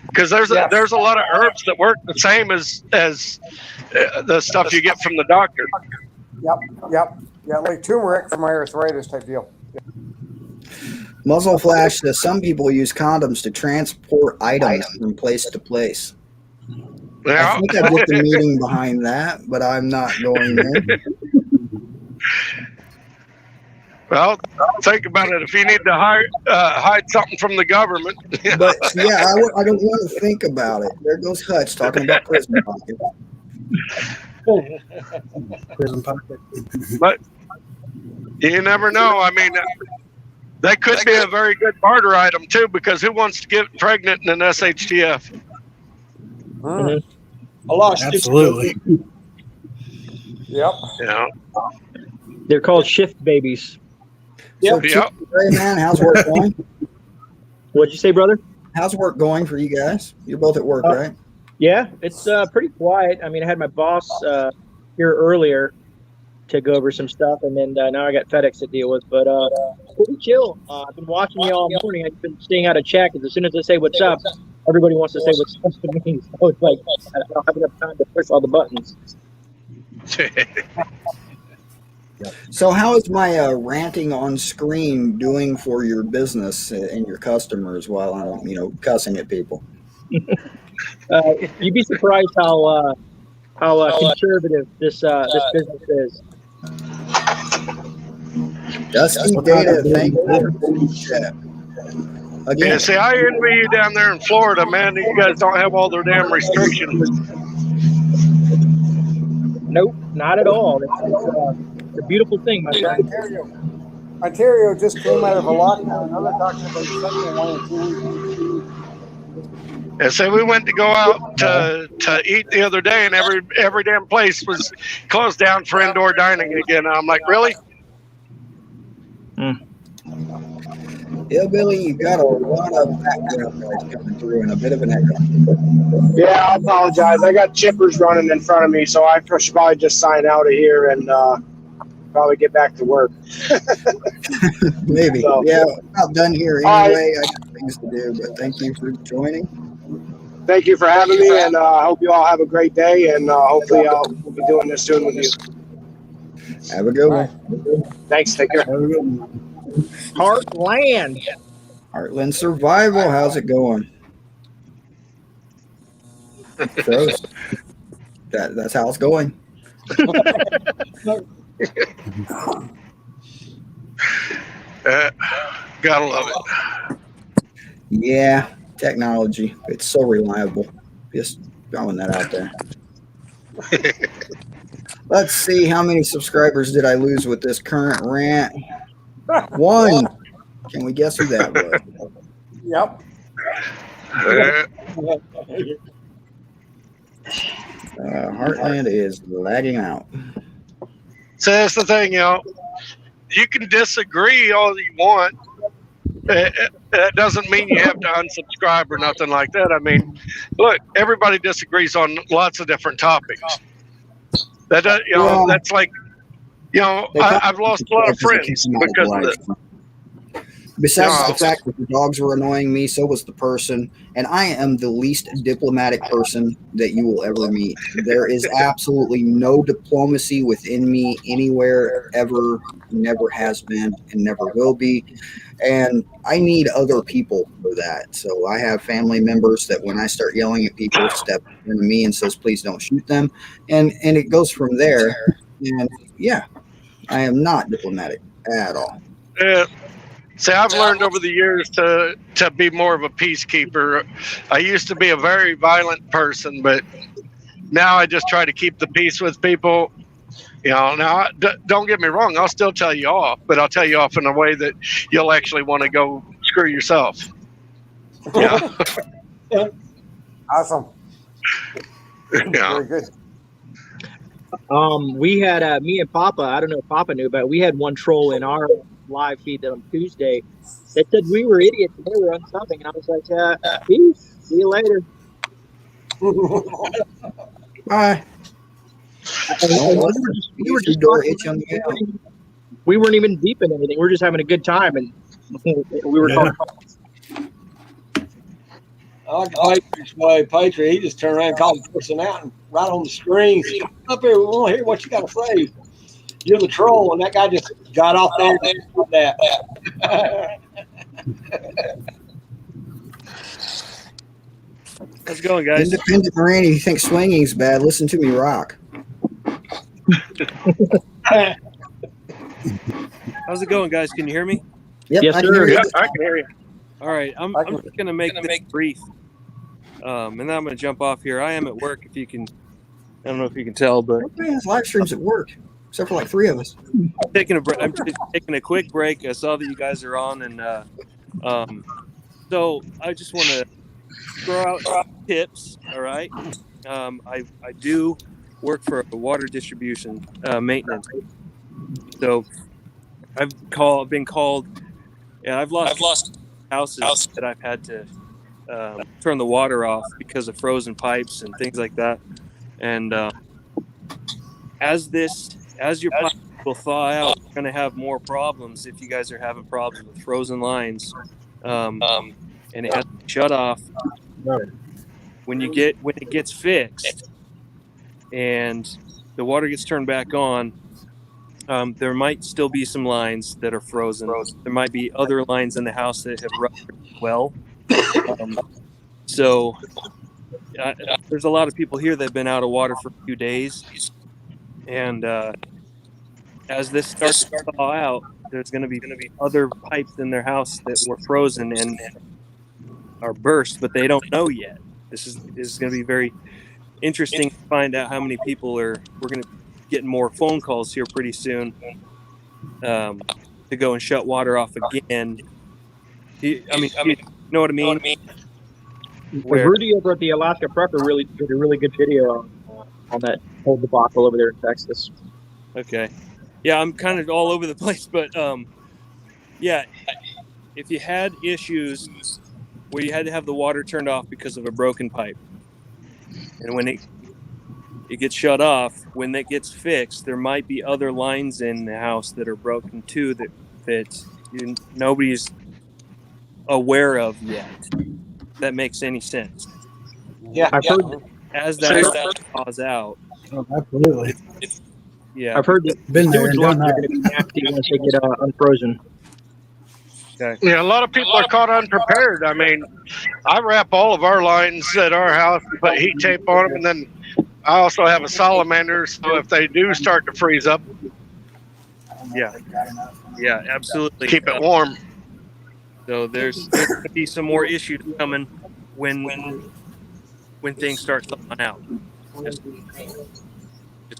because there's a lot of herbs that work the same as the stuff you get from the doctor. Yep. Yeah, like turmeric for my arthritis type deal. Muzzle Flash says some people use condoms to transport items from place to place. Yeah. I think I get the meaning behind that, but I'm not going there. Well, think about it. If you need to hide something from the government. But yeah, I don't want to think about it. There goes Hutch talking about prison pocket. Prison pocket. But you never know. I mean, that could be a very good barter item too, because who wants to get pregnant in an SHTF? A lot of Absolutely. Yep. Yeah. They're called shift babies. So, Yep. Hey man, how's work going? What'd you say, brother? How's work going for you guys? You're both at work, right? Yeah, it's pretty quiet. I mean, I had my boss here earlier to go over some stuff, and then now I got FedEx to deal with. But pretty chill. I've been watching you all morning. I've been seeing how to check, because as soon as I say what's up, everybody wants to say what's up to me. So it's like I don't have enough time to push all the buttons. So how is my ranting on screen doing for your business and your customers while I'm, cussing at people? You'd be surprised how conservative this business is. Dusty Data, thank you. Again, Yeah, see, I envy you down there in Florida, man. You guys don't have all their damn restrictions. Nope, not at all. It's a beautiful thing, my friend. Ontario just came out of a lockdown. Now they're talking about second one in 2 weeks. And so we went to go out to eat the other day, and every damn place was closed down for indoor dining again. And I'm like, really? Hillbilly, you got a lot of background noise coming through and a bit of an echo. Yeah, I apologize. I got chippers running in front of me, so I should probably just sign out of here and probably get back to work. Maybe. So, yeah, I'm not done here anyway. I got things to do, but thank you for joining. Thank you for having me, and I hope you all have a great day, and hopefully we'll be doing this soon with you. Have a good one. Thanks. Take care. Have a good one. Heartland. Heartland Survival, how's it going? Gross. That's how it's going. Gotta love it. Yeah, technology. It's so reliable. Just throwing that out there. Let's see, how many subscribers did I lose with this current rant? 1. Can we guess who that was? Yep. Heartland is lagging out. So that's the thing, you can disagree all you want. That doesn't mean you have to unsubscribe or nothing like that. I mean, look, everybody disagrees on lots of different topics. That that's like, I've lost a lot of friends because of this. Besides the fact that the dogs were annoying me, so was the person. And I am the least diplomatic person that you will ever meet. There is absolutely no diplomacy within me anywhere, ever, never has been, and never will be. And I need other people for that. So I have family members that when I start yelling at people, step into me and says, please don't shoot them. And it goes from there. And yeah, I am not diplomatic at all. See, I've learned over the years to be more of a peacekeeper. I used to be a very violent person, but now I just try to keep the peace with people. Now, don't get me wrong, I'll still tell you off, but I'll tell you off in a way that you'll actually want to go screw yourself. Yeah. Awesome. Yeah. Very good. We had me and Papa. I don't know if Papa knew, but we had one troll in our live feed on Tuesday that said we were idiots and they were unsubbing. And I was like, peace. See you later. Bye. We weren't even deep in anything. We were just having a good time, and we were talking. I like Patriot's way. Patriot, he just turned around and called the person out and right on the screen. Said, come up here, we want to hear what you got to say. You're the troll, and that guy just got off there and did that. How's it going, guys? Independent Randy, you think swinging's bad? Listen to me rock. How's it going, guys? Can you hear me? Yep, yes, I can hear you. All right, I'm just going to make this brief, and then I'm going to jump off here. I am at work, if you can. I don't know if you can tell, but everybody has live streams at work, except for like 3 of us. I'm just taking a quick break. I saw that you guys are on, and so I just want to throw out tips. All right, I do work for a water distribution maintenance, so I've been called. Yeah, I've lost houses that I've had to turn the water off because of frozen pipes and things like that. And as your pipes will thaw out, you're going to have more problems if you guys are having problems with frozen lines. And it has to be shut off when it gets fixed and the water gets turned back on. There might still be some lines that are frozen. There might be other lines in the house that have ruptured as well. So there's a lot of people here that have been out of water for a few days. And as this starts to thaw out, there's going to be other pipes in their house that were frozen and are burst, but they don't know yet. This is going to be very interesting to find out how many people we're going to get more phone calls here pretty soon to go and shut water off again. You know what I mean? Rudy over at the Alaska Prepper really did a really good video on that whole debacle over there in Texas. Okay. Yeah, I'm kind of all over the place, but yeah, if you had issues where you had to have the water turned off because of a broken pipe, and when it gets shut off, when that gets fixed, there might be other lines in the house that are broken too that nobody's aware of yet. If that makes any sense. Yeah, I've heard as that thaws out. Oh, absolutely. Yeah, I've heard that Been there sewage and lines done are going to be nasty once they get unfrozen. Okay. Yeah, a lot of people are caught unprepared. I mean, I wrap all of our lines at our house and put heat tape on them, and then I also have a salamander, so if they do start to freeze up, Yeah, absolutely. keep it warm. So there's going to be some more issues coming when things start thawing out. Just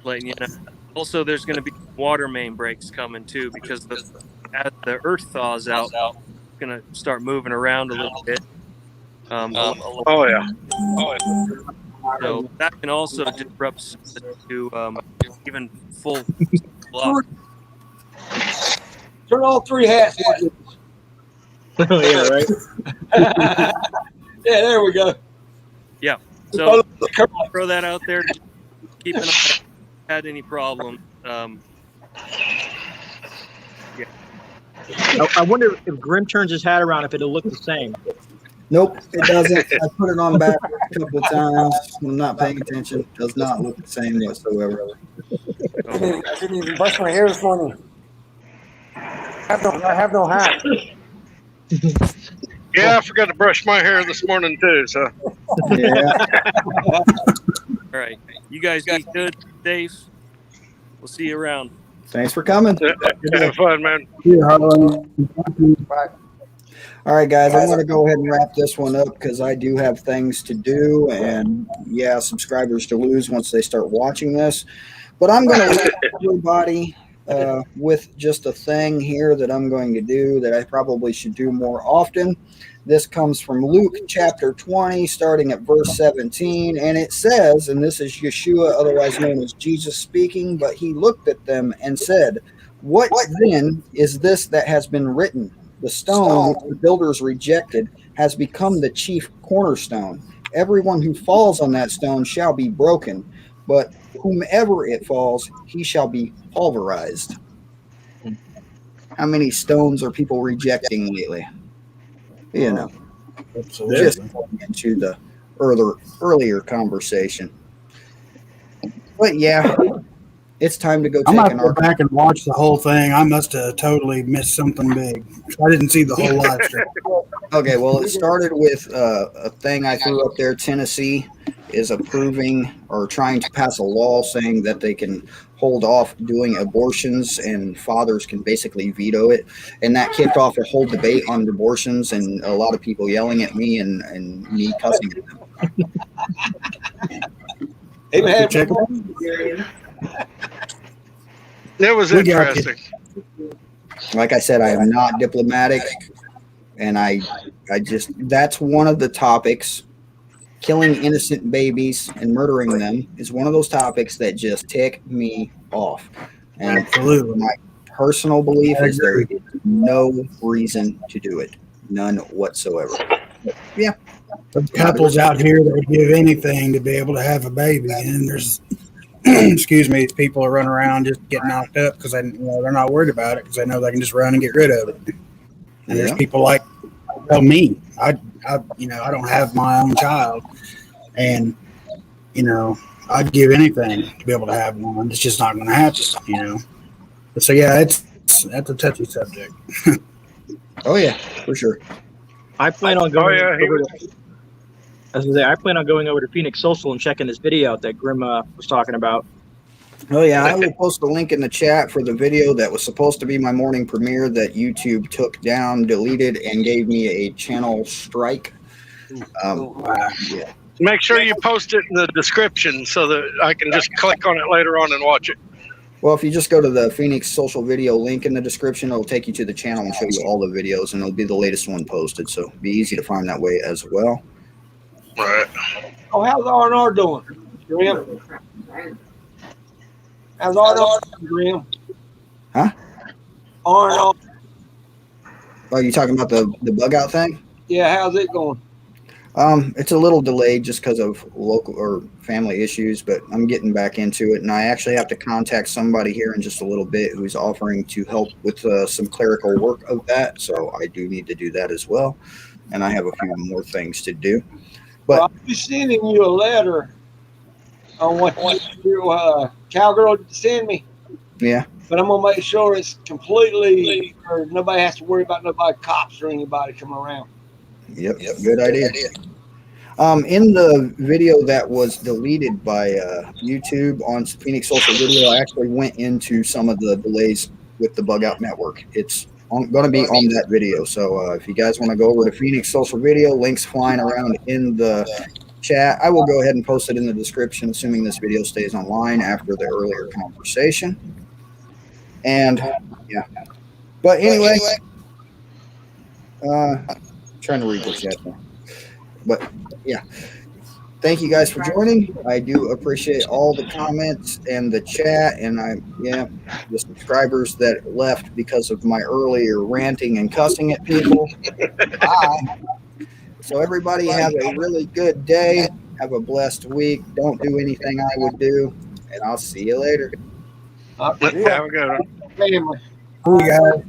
letting you know. Also, there's going to be water main breaks coming too, because as the earth thaws out, it's going to start moving around a little bit. Oh yeah. So that can also disrupt service to even full block. Turn all three hats. Oh yeah, right. Yeah, there we go. Yeah. So throw that out there. Just keep an eye if you had any problems. Yeah. I wonder if Grim turns his hat around, if it'll look the same. Nope, it doesn't. I put it on back a couple of times. I'm not paying attention. It does not look the same whatsoever. I didn't even brush my hair this morning. I have no hat. Yeah, I forgot to brush my hair this morning too. So Yeah. All right. You guys be good, safe. We'll see you around. Thanks for coming. have fun, man. Bye. All right, guys, I'm going to go ahead and wrap this one up because I do have things to do and, yeah, subscribers to lose once they start watching this. But I'm going to leave everybody with just a thing here that I'm going to do that I probably should do more often. This comes from Luke chapter 20, starting at verse 17, and it says, and this is Yeshua, otherwise known as Jesus, speaking, but he looked at them and said, "What then is this that has been written? The stone which the builders rejected has become the chief cornerstone. Everyone who falls on that stone shall be broken, but whomever it falls, he shall be pulverized." How many stones are people rejecting lately? You know, just going into the earlier conversation. But yeah, it's time to go I'm take going an to go arc. back and watch the whole thing. I must have totally missed something big. I didn't see the whole live stream. Okay, well, it started with a thing I threw up there. Tennessee is approving or trying to pass a law saying that they can hold off doing abortions and fathers can basically veto it. And that kicked off a whole debate on abortions and a lot of people yelling at me and me cussing at them. It was interesting. Like I said, I am not diplomatic, and I just, that's one of the topics. Killing innocent babies and murdering them is one of those topics that just tick me off. And Absolutely. My personal belief is there is no reason to do it. None whatsoever. But yeah. There's couples out here that would give anything to be able to have a baby, and there's excuse me, these people are running around just getting knocked up because they're not worried about it because they know they can just run and get rid of it. And there's people like me. I don't have my own child, and I'd give anything to be able to have one. It's just not going to happen, But so yeah, that's a touchy subject. Oh yeah, for sure. I plan on going. I plan on going over to Phoenix Social and checking this video out that Grim was talking about. Oh yeah, I will post a link in the chat for the video that was supposed to be my morning premiere that YouTube took down, deleted, and gave me a channel strike. Yeah. Make sure you post it in the description so that I can just click on it later on and watch it. Well, if you just go to the Phoenix Social video link in the description, it'll take you to the channel and show you all the videos, and it'll be the latest one posted. So it'll be easy to find that way as well. Right. Oh, how's R&R doing, Grim? How's R&R doing, Grim? Huh? R&R. Oh, you talking about the bug out thing? Yeah, how's it going? It's a little delayed just because of local or family issues, but I'm getting back into it. And I actually have to contact somebody here in just a little bit who's offering to help with some clerical work of that. So I do need to do that as well. And I have a few more things to do. But I'll be sending you a letter on what your cowgirl send me. Yeah. But I'm going to make sure it's completely, or nobody has to worry about nobody, cops or anybody coming around. Yep. Good idea. In the video that was deleted by YouTube on Phoenix Social Video, I actually went into some of the delays with the bug out network. It's going to be on that video. So if you guys want to go over to Phoenix Social Video, links flying around in the chat. I will go ahead and post it in the description, assuming this video stays online after the earlier conversation. And yeah, but anyway, trying to read the chat now. But yeah, thank you guys for joining. I do appreciate all the comments and the chat, and the subscribers that left because of my earlier ranting and cussing at people. Bye. So everybody have a really good day. Have a blessed week. Don't do anything I would do, and I'll see you later. Have a good one. Family. Cool, guys.